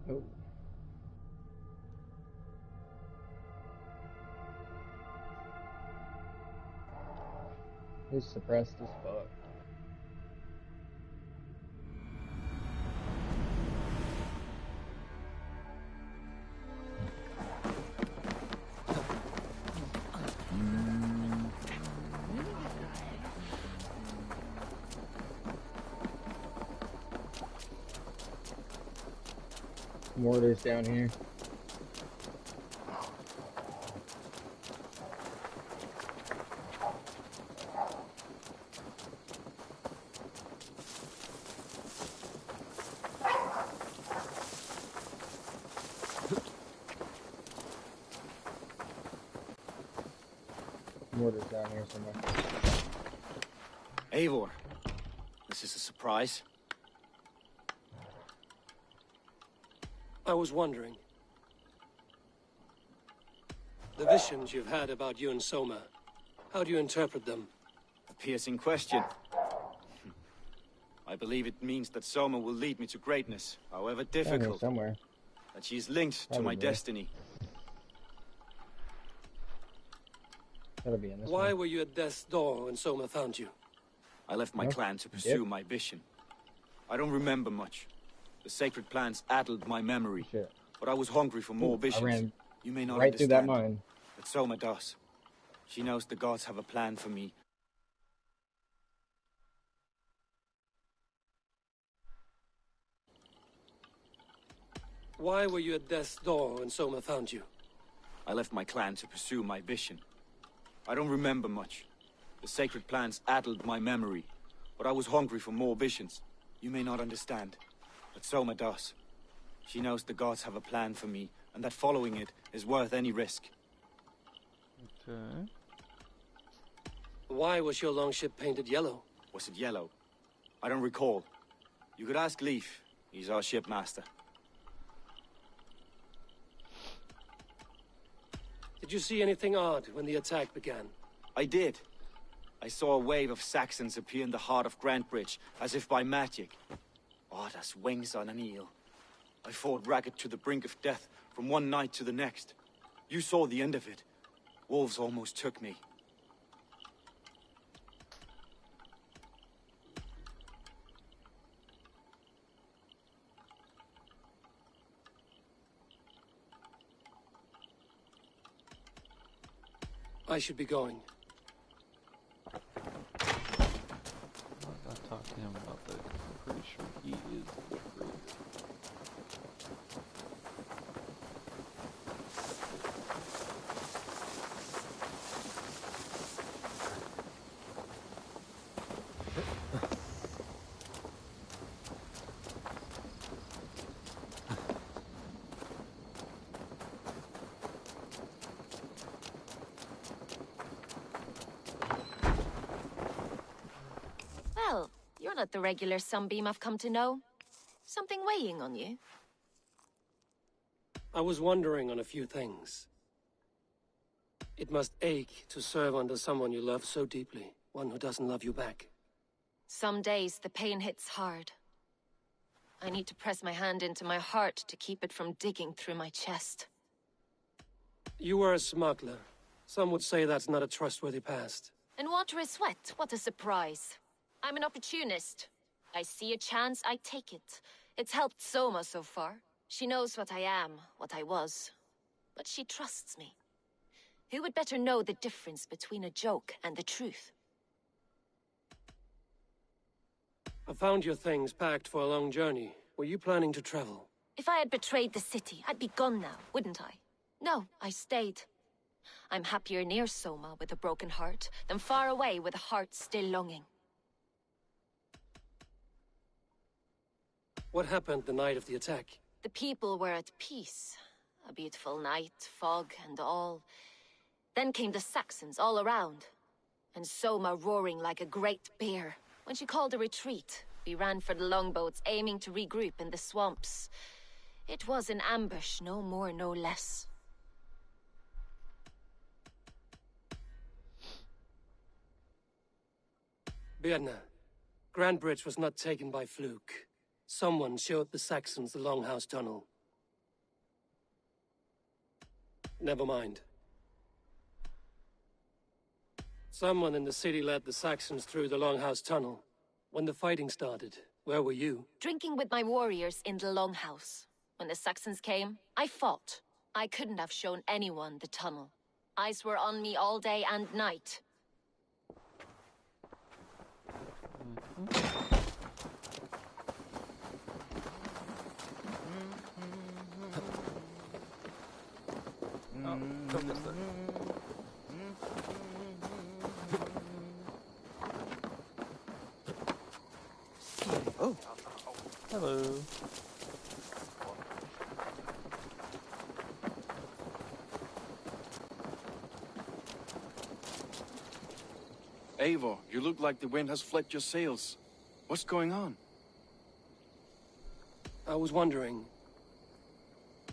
Oh. He's suppressed as fuck. Mortars down here. Mortars down here somewhere. Eivor, this is a surprise. I was wondering. The visions you've had about you and Soma, how do you interpret them? A piercing question. I believe it means that Soma will lead me to greatness, however difficult. Somewhere. That she is linked to my destiny. Gotta be in this Why one. were you at death's door when Soma found you? I left my clan to pursue my vision. I don't remember much. The sacred plans addled my memory. Shit. But I was hungry for more visions. I ran You may not right understand, through that mine. but Soma does. She knows the gods have a plan for me. Why were you at death's door when Soma found you? I left my clan to pursue my vision. I don't remember much. The sacred plans addled my memory. But I was hungry for more visions. You may not understand, but Soma does. She knows the gods have a plan for me, and that following it is worth any risk. Okay. Why was your longship painted yellow? Was it yellow? I don't recall. You could ask Leif. He's our shipmaster. Did you see anything odd when the attack began? I did. I saw a wave of Saxons appear in the heart of Grantbridge, as if by magic. Odd as wings on an eel. I fought ragged to the brink of death from one night to the next. You saw the end of it. Wolves almost took me. I should be going. I gotta talk to him about that, 'cause I'm pretty sure he is the traitor. Well, you're not the regular sunbeam I've come to know. Something weighing on you? I was wondering on a few things. It must ache to serve under someone you love so deeply, one who doesn't love you back. Some days the pain hits hard. I need to press my hand into my heart to keep it from digging through my chest. You were a smuggler. Some would say that's not a trustworthy past. And water is wet, what a surprise. I'm an opportunist. I see a chance, I take it. It's helped Soma so far. She knows what I am, what I was. But she trusts me. Who would better know the difference between a joke and the truth? I found your things packed for a long journey. Were you planning to travel? If I had betrayed the city, I'd be gone now, wouldn't I? No, I stayed. I'm happier near Soma with a broken heart than far away with a heart still longing. What happened the night of the attack? The people were at peace. A beautiful night, fog and all. Then came the Saxons all around. And Soma roaring like a great bear. When she called a retreat, we ran for the longboats, aiming to regroup in the swamps. It was an ambush, no more, no less. Birna, Grand Bridge was not taken by fluke. Someone showed the Saxons the Longhouse Tunnel. Never mind. Someone in the city led the Saxons through the Longhouse Tunnel. When the fighting started, where were you? Drinking with my warriors in the Longhouse. When the Saxons came, I fought. I couldn't have shown anyone the tunnel. Eyes were on me all day and night. Oh, come this way. Oh. Hello. Eivor, you look like the wind has flecked your sails. What's going on? I was wondering.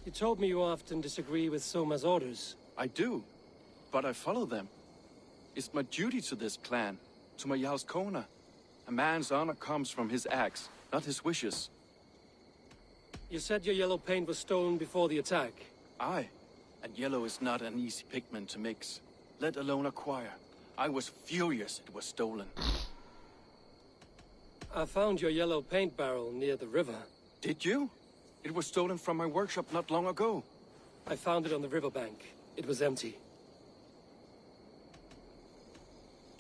You told me you often disagree with Soma's orders. I do, but I follow them. It's my duty to this clan, to my Jarl's Kona. A man's honor comes from his acts, not his wishes. You said your yellow paint was stolen before the attack. Aye, and yellow is not an easy pigment to mix, let alone acquire. I was furious it was stolen. I found your yellow paint barrel near the river. Did you? It was stolen from my workshop not long ago. I found it on the riverbank. It was empty.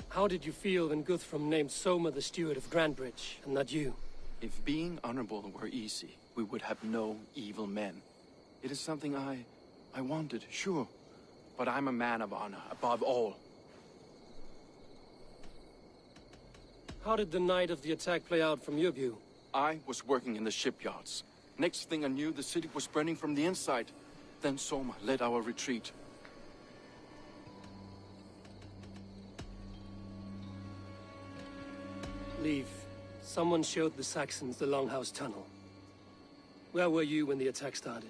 How did you feel when Guthrum named Soma the steward of Grandbridge, and not you? If being honorable were easy, we would have no evil men. It is something I wanted, sure. But I'm a man of honor, above all. How did the night of the attack play out from your view? I was working in the shipyards. Next thing I knew, the city was burning from the inside. Then Soma led our retreat. Leave. Someone showed the Saxons the Longhouse Tunnel. Where were you when the attack started?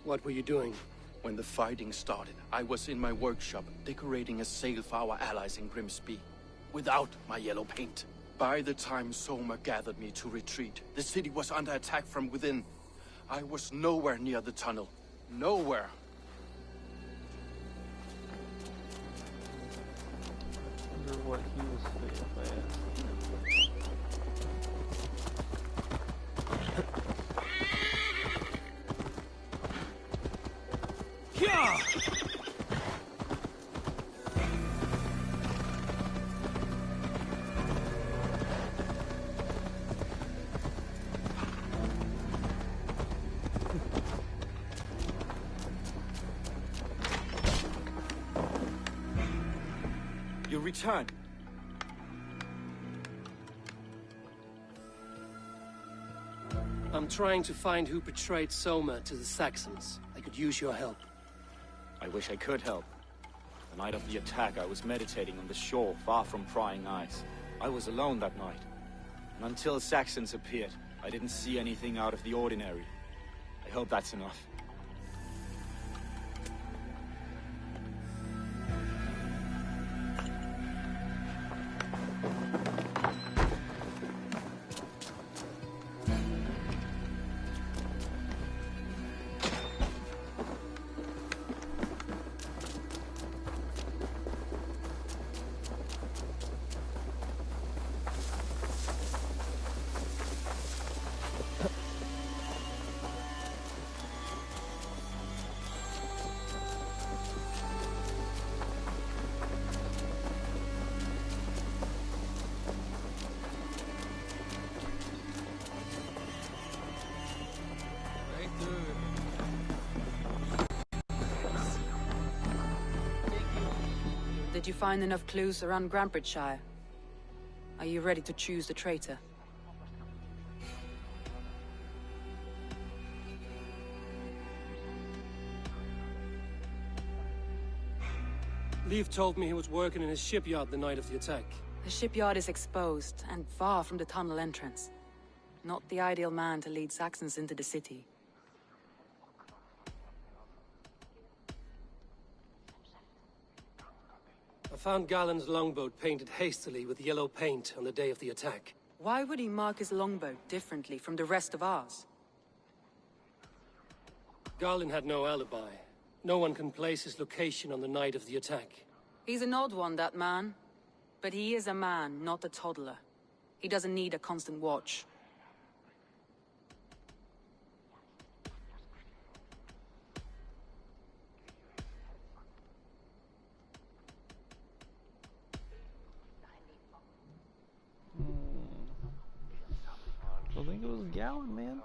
What were you doing? When the fighting started, I was in my workshop, decorating a sail for our allies in Grimsby. Without my yellow paint. By the time Soma gathered me to retreat, the city was under attack from within. I was nowhere near the tunnel. Nowhere. I wonder what he was saying if I asked him. You return. I'm trying to find who betrayed Soma to the Saxons. I could use your help. I wish I could help. The night of the attack, I was meditating on the shore, far from prying eyes. I was alone that night. And until Saxons appeared, I didn't see anything out of the ordinary. I hope that's enough. Did you find enough clues around Grantbridgeshire? Are you ready to choose the traitor? Leif told me he was working in his shipyard the night of the attack. The shipyard is exposed and far from the tunnel entrance. Not the ideal man to lead Saxons into the city. I found Galen's longboat painted hastily with yellow paint on the day of the attack. Why would he mark his longboat differently from the rest of ours? Galen had no alibi. No one can place his location on the night of the attack. He's an odd one, that man. But he is a man, not a toddler. He doesn't need a constant watch. I think it was Galen, man.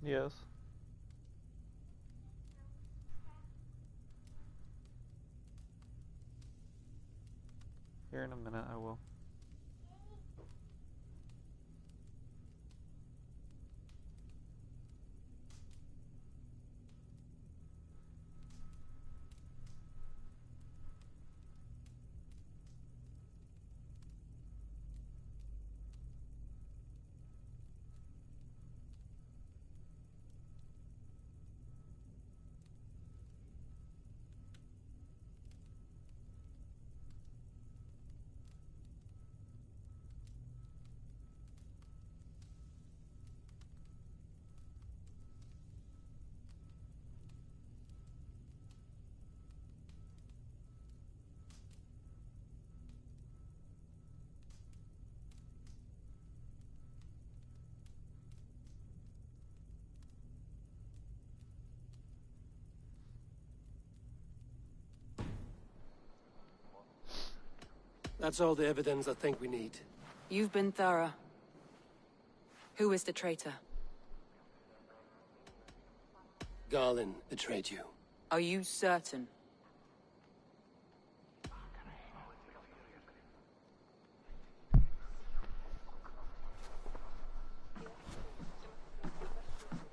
Yes. Here in a minute, I will. That's all the evidence I think we need. You've been thorough. Who is the traitor? Galen betrayed you. Are you certain?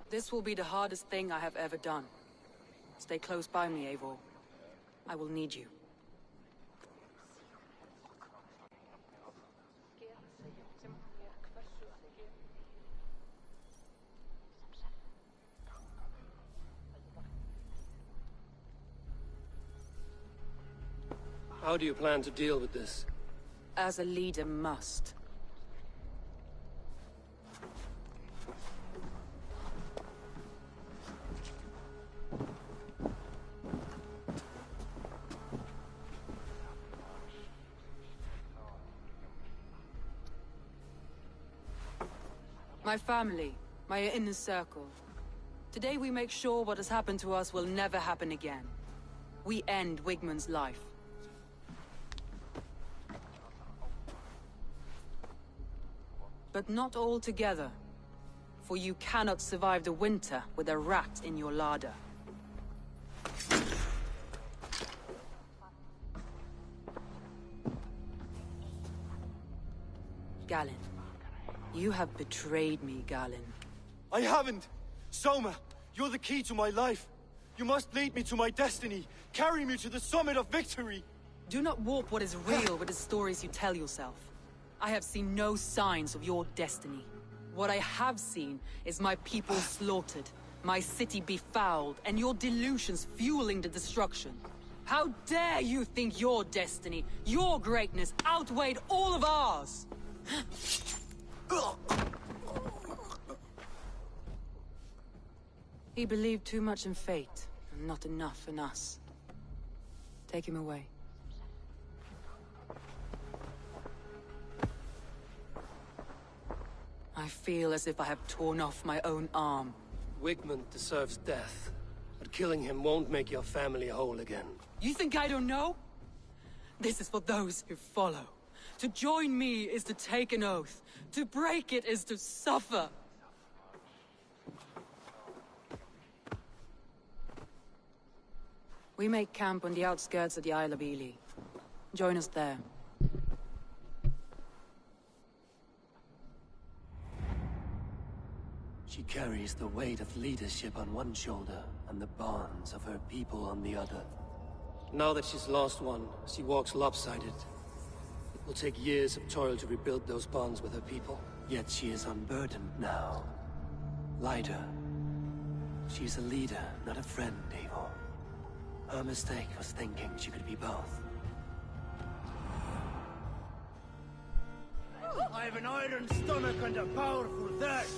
This will be the hardest thing I have ever done. Stay close by me, Eivor. I will need you. How do you plan to deal with this? As a leader must. My family, my inner circle. Today we make sure what has happened to us will never happen again. We end Wigmund's life. But not all together. For you cannot survive the winter with a rat in your larder. Galen. You have betrayed me, Galen. I haven't! Soma, you're the key to my life. You must lead me to my destiny. Carry me to the summit of victory. Do not warp what is real with the stories you tell yourself. I have seen no signs of your destiny. What I have seen is my people slaughtered, my city befouled, and your delusions fueling the destruction. How dare you think your destiny, your greatness, outweighed all of ours? He believed too much in fate, and not enough in us. Take him away. I feel as if I have torn off my own arm. Wigmund deserves death, but killing him won't make your family whole again. You think I don't know? This is for those who follow. To join me is to take an oath. To break it is to suffer. We make camp on the outskirts of the Isle of Ely. Join us there. She carries the weight of leadership on one shoulder and the bonds of her people on the other. Now that she's lost one, she walks lopsided. It will take years of toil to rebuild those bonds with her people. Yet she is unburdened now. Lighter. She's a leader, not a friend, Eivor. Her mistake was thinking she could be both. I have an iron stomach and a powerful thirst.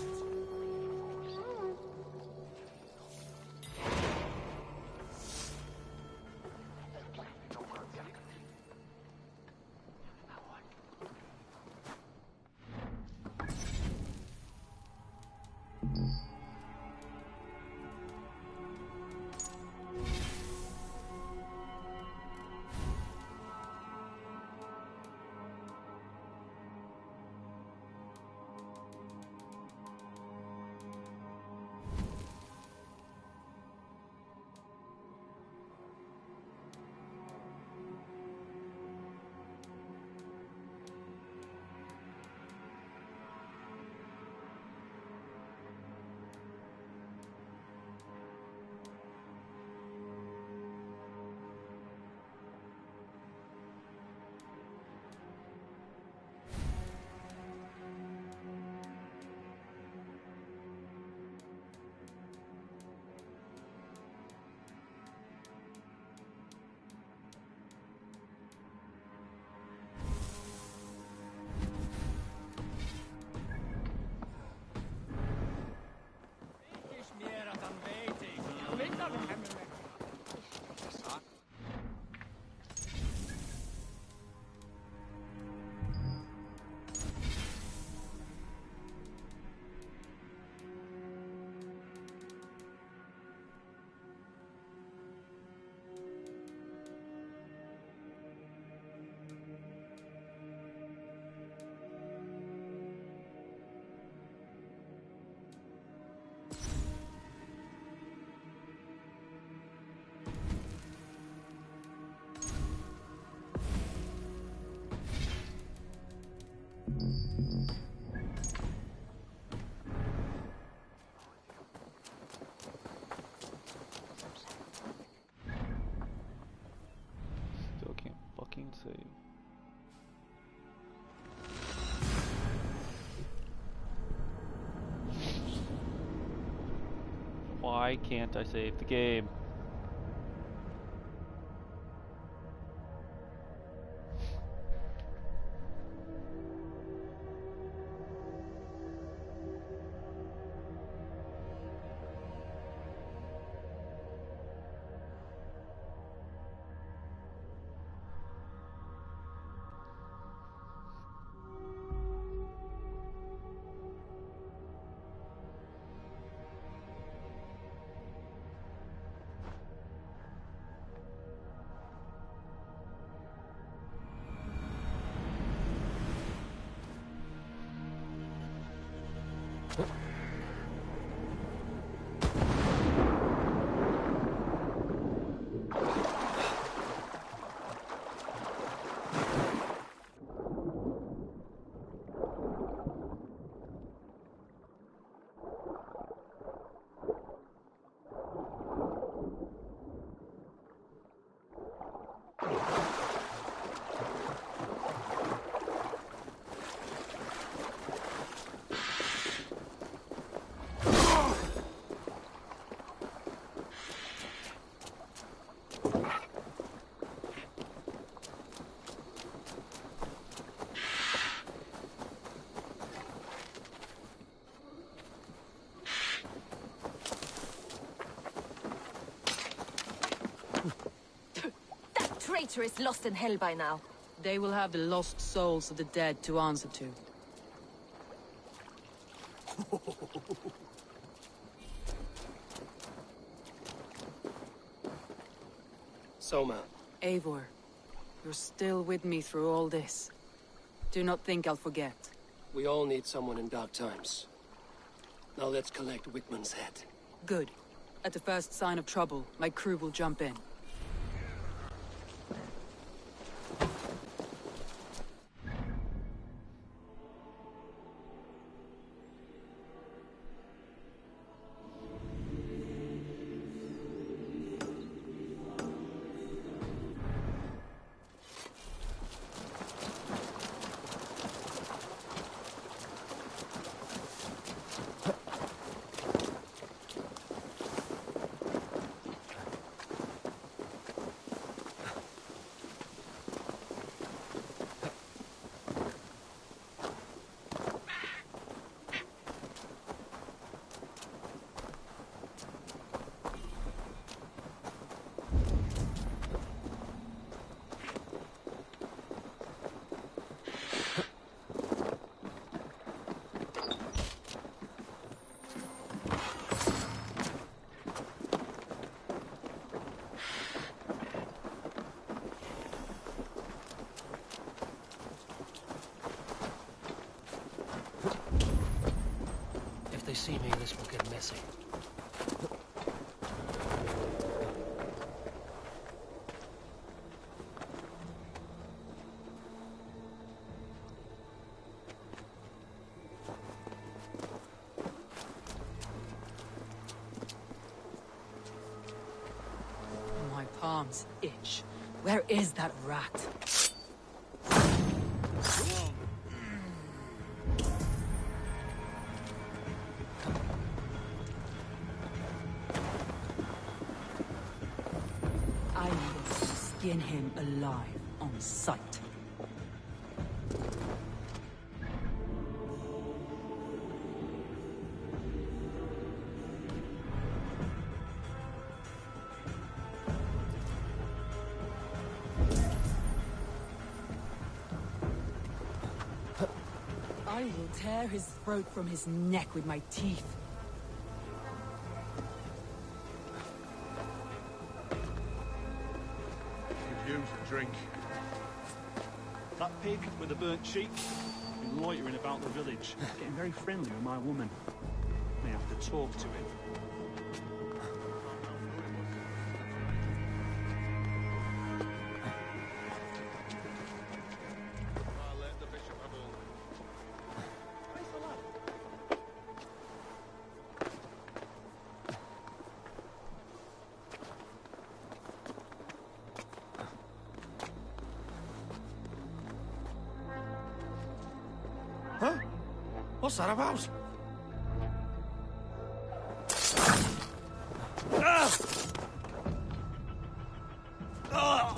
Still can't fucking save. Why can't I save the game? Traitor is lost in hell by now. They will have the lost souls of the dead to answer to. Soma. Eivor, you're still with me through all this. Do not think I'll forget. We all need someone in dark times. Now let's collect Wickman's head. Good. At the first sign of trouble, my crew will jump in. If they see me, this will get messy. My palms itch. Where is that rat? I will skin him alive on sight. I will tear his throat from his neck with my teeth. Could use a drink. That pig with the burnt cheek been loitering about the village, getting very friendly with my woman. May have to talk to him. Huh? What's that about? Ah! Ah!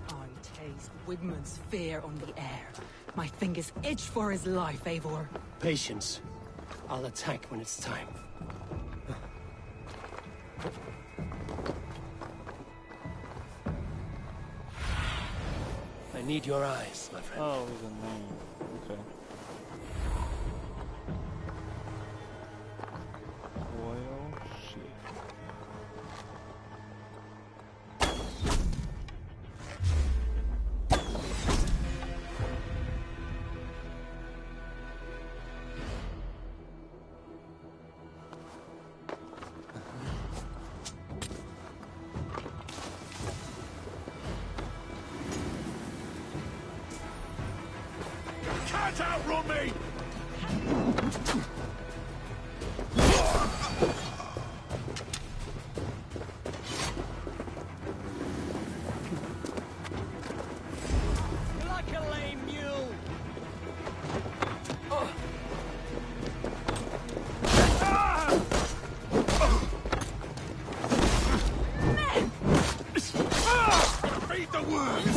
I taste Wigmund's fear on the air. My fingers itch for his life, Eivor. Patience. I'll attack when it's time. I need your eyes, my friend. Oh, he's a name. Okay. Well, shit. can't outrun me! You're like a lame mule. Feed the worms!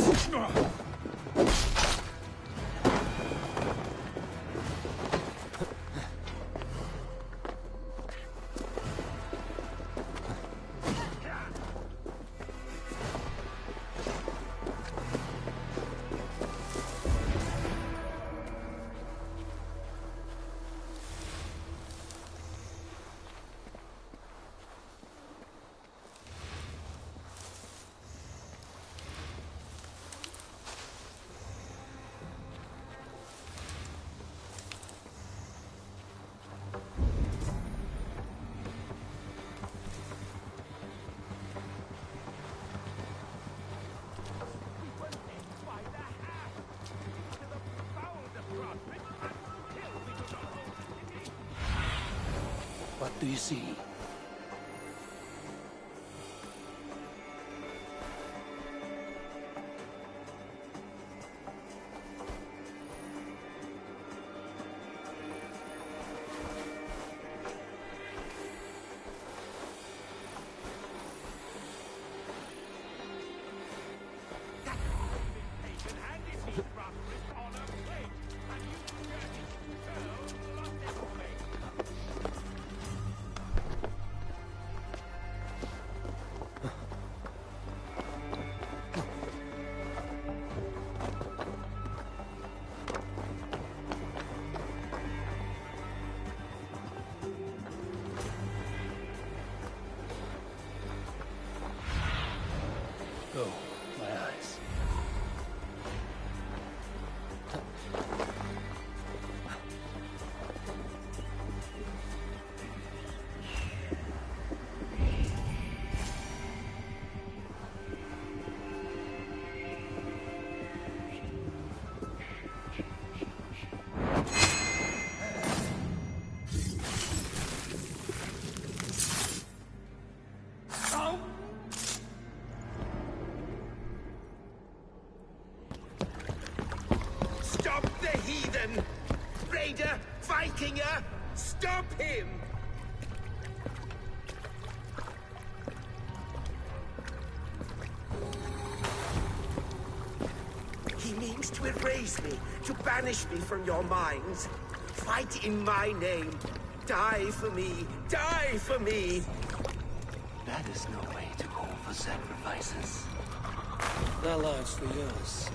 What do you see? Oh, my eyes. Stop the heathen! Raider! Vikinger! Stop him! He means to erase me, to banish me from your minds. Fight in my name. Die for me. Die for me. That is no way to call for sacrifices. Their lives for yours.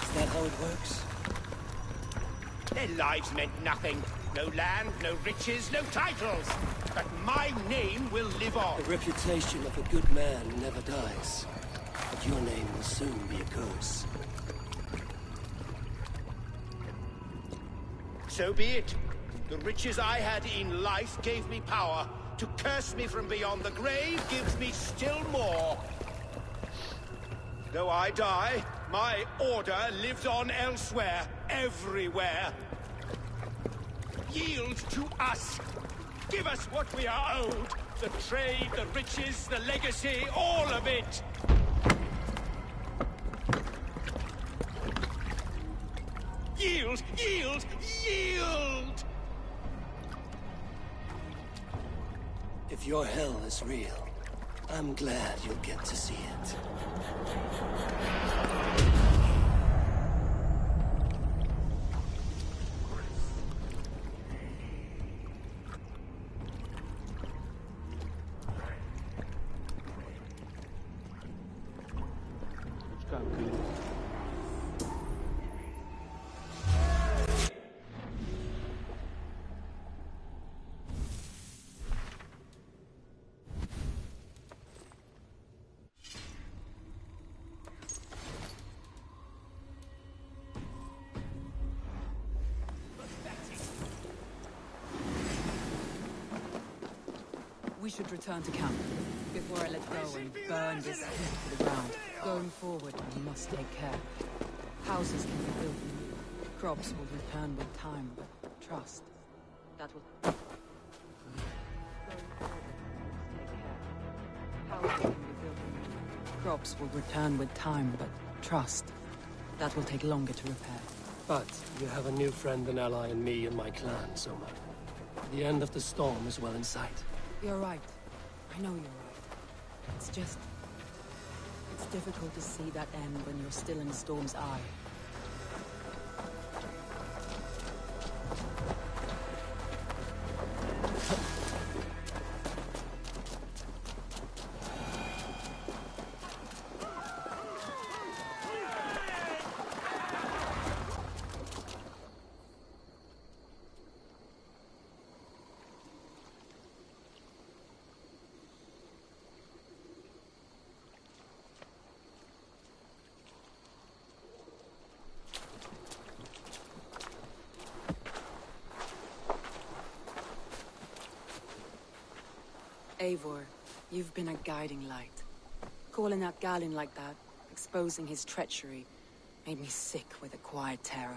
Is that how it works? Their lives meant nothing. No land, no riches, no titles. But my name will live on. The reputation of a good man never dies. But your name will soon be a curse. So be it. The riches I had in life gave me power. To curse me from beyond the grave gives me still more. Though I die, my order lives on elsewhere, everywhere. Yield to us. Give us what we are owed. The trade, the riches, the legacy, all of it. Yield, yield, yield! If your hell is real, I'm glad you'll get to see it. We should return to camp before I let go and burn this heap to the ground. Going forward, we must take care. Houses can be built new. Crops will return with time, but trust. That will... Houses can be built anew. Crops will return with time, but trust. That will take longer to repair. But you have a new friend and ally in me and my clan, Soma. The end of the storm is well in sight. You're right. I know you're right. It's just... It's difficult to see that end when you're still in the storm's eye. Eivor, you've been a guiding light. Calling out Galinn like that, exposing his treachery, made me sick with a quiet terror.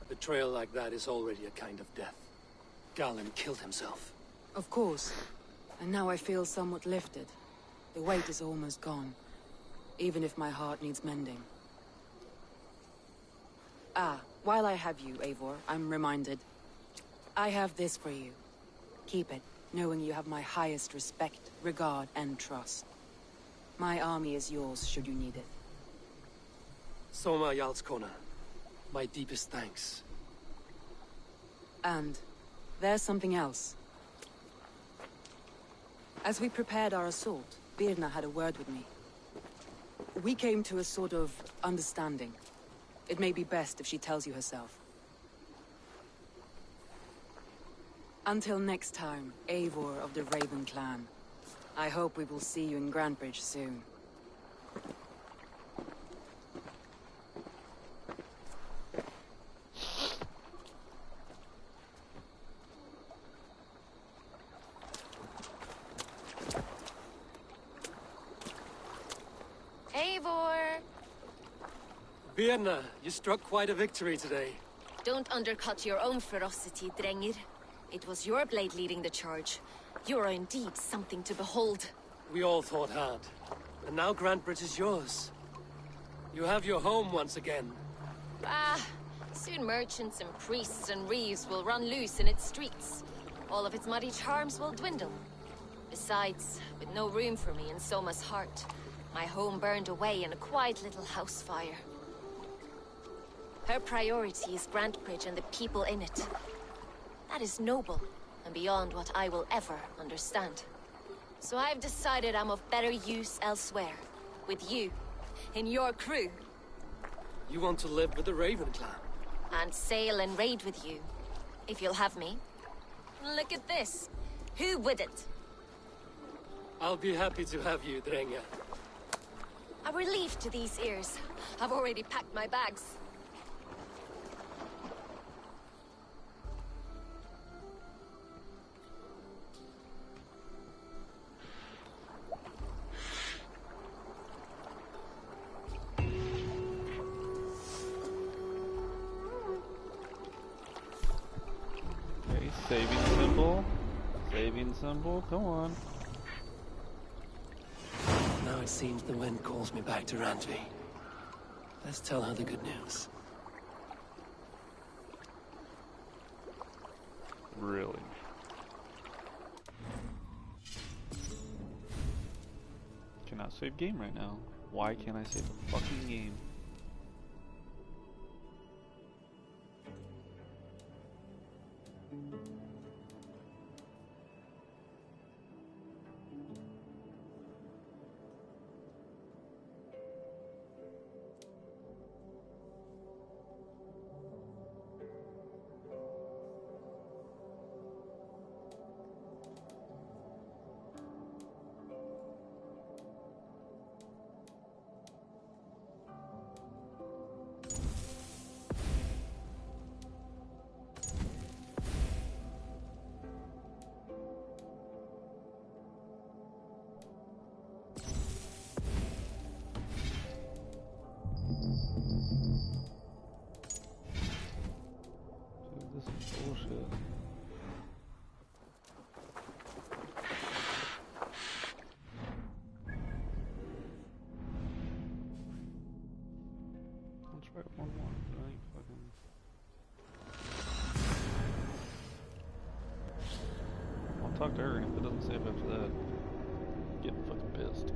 A betrayal like that is already a kind of death. Galinn killed himself. Of course. And now I feel somewhat lifted. The weight is almost gone, even if my heart needs mending. Ah, while I have you, Eivor, I'm reminded. I have this for you. Keep it, knowing you have my highest respect, regard, and trust. My army is yours, should you need it. Soma Jarlskona, my deepest thanks. And there's something else. As we prepared our assault, Birna had a word with me. We came to a sort of understanding. It may be best if she tells you herself. Until next time, Eivor of the Raven Clan. I hope we will see you in Grantebridge soon. Eivor! Birna, you struck quite a victory today. Don't undercut your own ferocity, Drengir. It was your blade leading the charge. You are indeed something to behold. We all fought hard. And now Grantebridge is yours. You have your home once again. Ah, soon merchants and priests and reeves will run loose in its streets. All of its muddy charms will dwindle. Besides, with no room for me in Soma's heart, my home burned away in a quiet little house fire. Her priority is Grantebridge and the people in it. That is noble, and beyond what I will ever understand. So I've decided I'm of better use elsewhere. With you, in your crew. You want to live with the Raven Clan? And sail and raid with you, if you'll have me. Look at this. Who wouldn't? I'll be happy to have you, Drenga. A relief to these ears. I've already packed my bags. Okay, saving symbol. Saving symbol, come on. Now it seems the wind calls me back to Randvi. Let's tell her the good news. Really? Cannot save game right now. Why can't I save a fucking game? talk to her, and if it doesn't save after that, I'm getting fucking pissed.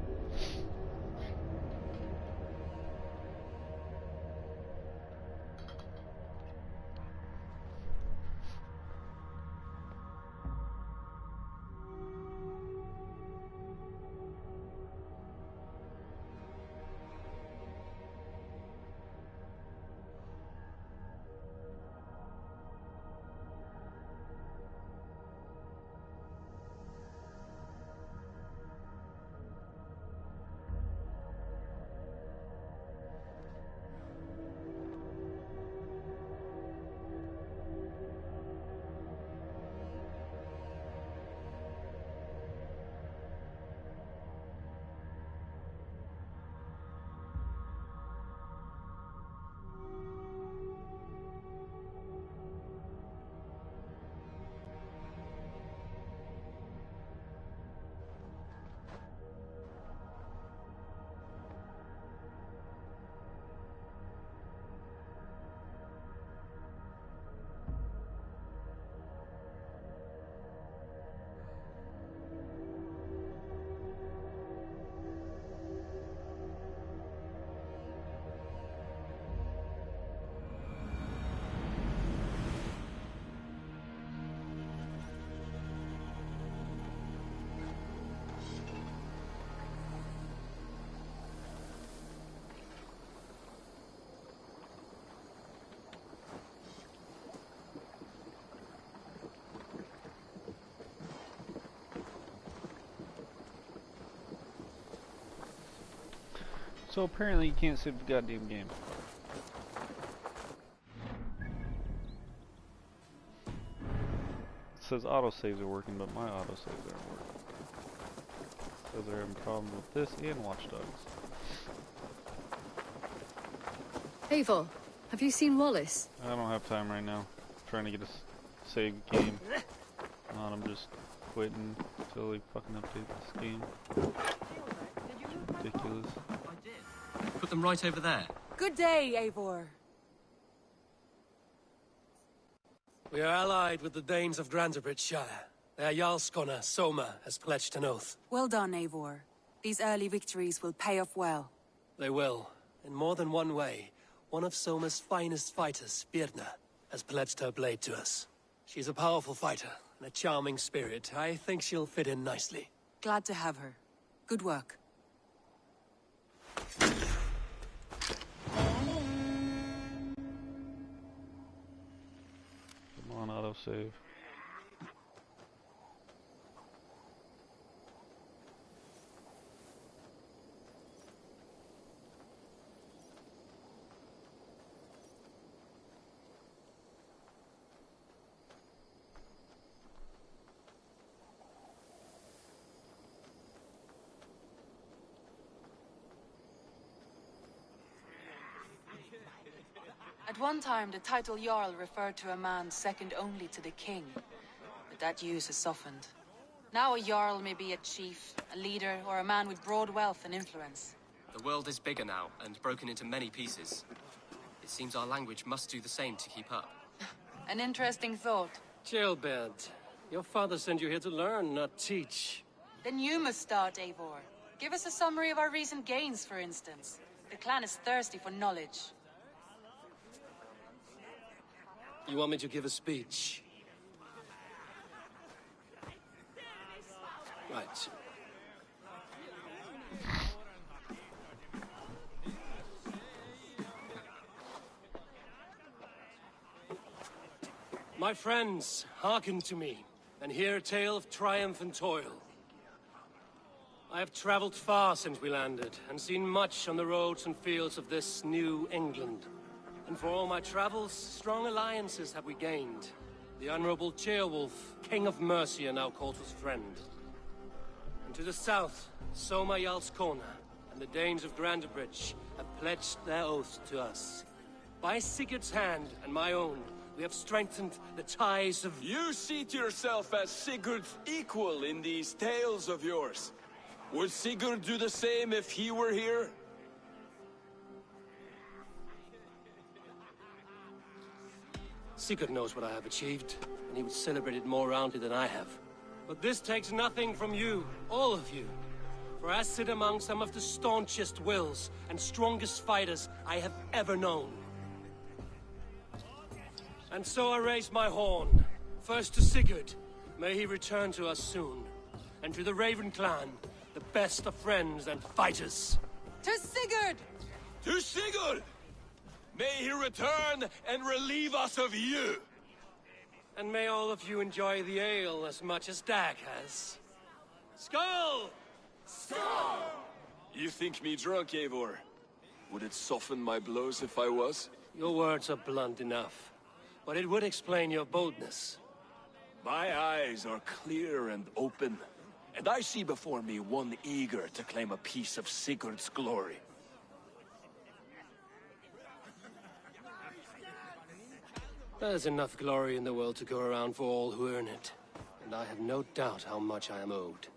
So apparently you can't save the goddamn game. It says autosaves are working, but my autosaves aren't working. It says they're having problems with this and Watch Dogs. Eivor, have you seen Wallace? I don't have time right now. I'm trying to get a save game. Not, I'm just quitting until they fucking update this game. Ridiculous. Put them right over there. Good day, Eivor. We are allied with the Danes of Grantebridgeshire. Their Jarlskona, Soma, has pledged an oath. Well done, Eivor. These early victories will pay off well. They will. In more than one way. One of Soma's finest fighters, Birna, has pledged her blade to us. She's a powerful fighter and a charming spirit. I think she'll fit in nicely. Glad to have her. Good work. Come on, autosave. At one time, the title Jarl referred to a man second only to the king. But that use has softened. Now a Jarl may be a chief, a leader, or a man with broad wealth and influence. The world is bigger now, and broken into many pieces. It seems our language must do the same to keep up. An interesting thought. Gilbert, your father sent you here to learn, not teach. Then you must start, Eivor. Give us a summary of our recent gains, for instance. The clan is thirsty for knowledge. You want me to give a speech? Right. My friends, hearken to me, and hear a tale of triumph and toil. I have traveled far since we landed, and seen much on the roads and fields of this new England. And for all my travels, strong alliances have we gained. The Honorable Ceolwulf, King of Mercia, now calls us friend. And to the south, Soma Jarlskona and the Danes of Grantebridge have pledged their oath to us. By Sigurd's hand and my own, we have strengthened the ties of... You see to yourself as Sigurd's equal in these tales of yours. Would Sigurd do the same if he were here? Sigurd knows what I have achieved, and he would celebrate it more roundly than I have. But this takes nothing from you, all of you. For I sit among some of the staunchest wills and strongest fighters I have ever known. And so I raise my horn. First to Sigurd. May he return to us soon. And to the Raven clan, the best of friends and fighters. To Sigurd! To Sigurd! May he return and relieve us of you! And may all of you enjoy the ale as much as Dag has. Skull! Skull! You think me drunk, Eivor? Would it soften my blows if I was? Your words are blunt enough, but it would explain your boldness. My eyes are clear and open, and I see before me one eager to claim a piece of Sigurd's glory. There's enough glory in the world to go around for all who earn it, and I have no doubt how much I am owed.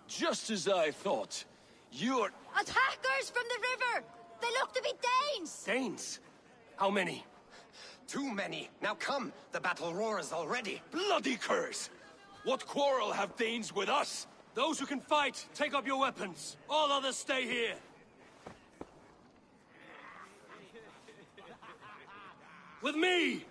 Just as I thought. You're... Attackers from the river! They look to be Danes! Danes? How many? Too many. Now come, the battle roars already. Bloody curse! What quarrel have Danes with us? Those who can fight, take up your weapons. All others stay here. With me!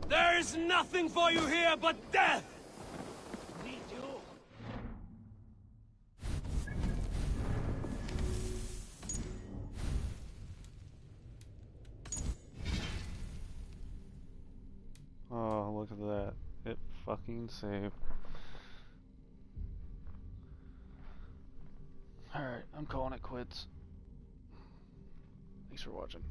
There is nothing for you here but death! Oh, look at that. It fucking saved. Alright, I'm calling it quits. Thanks for watching.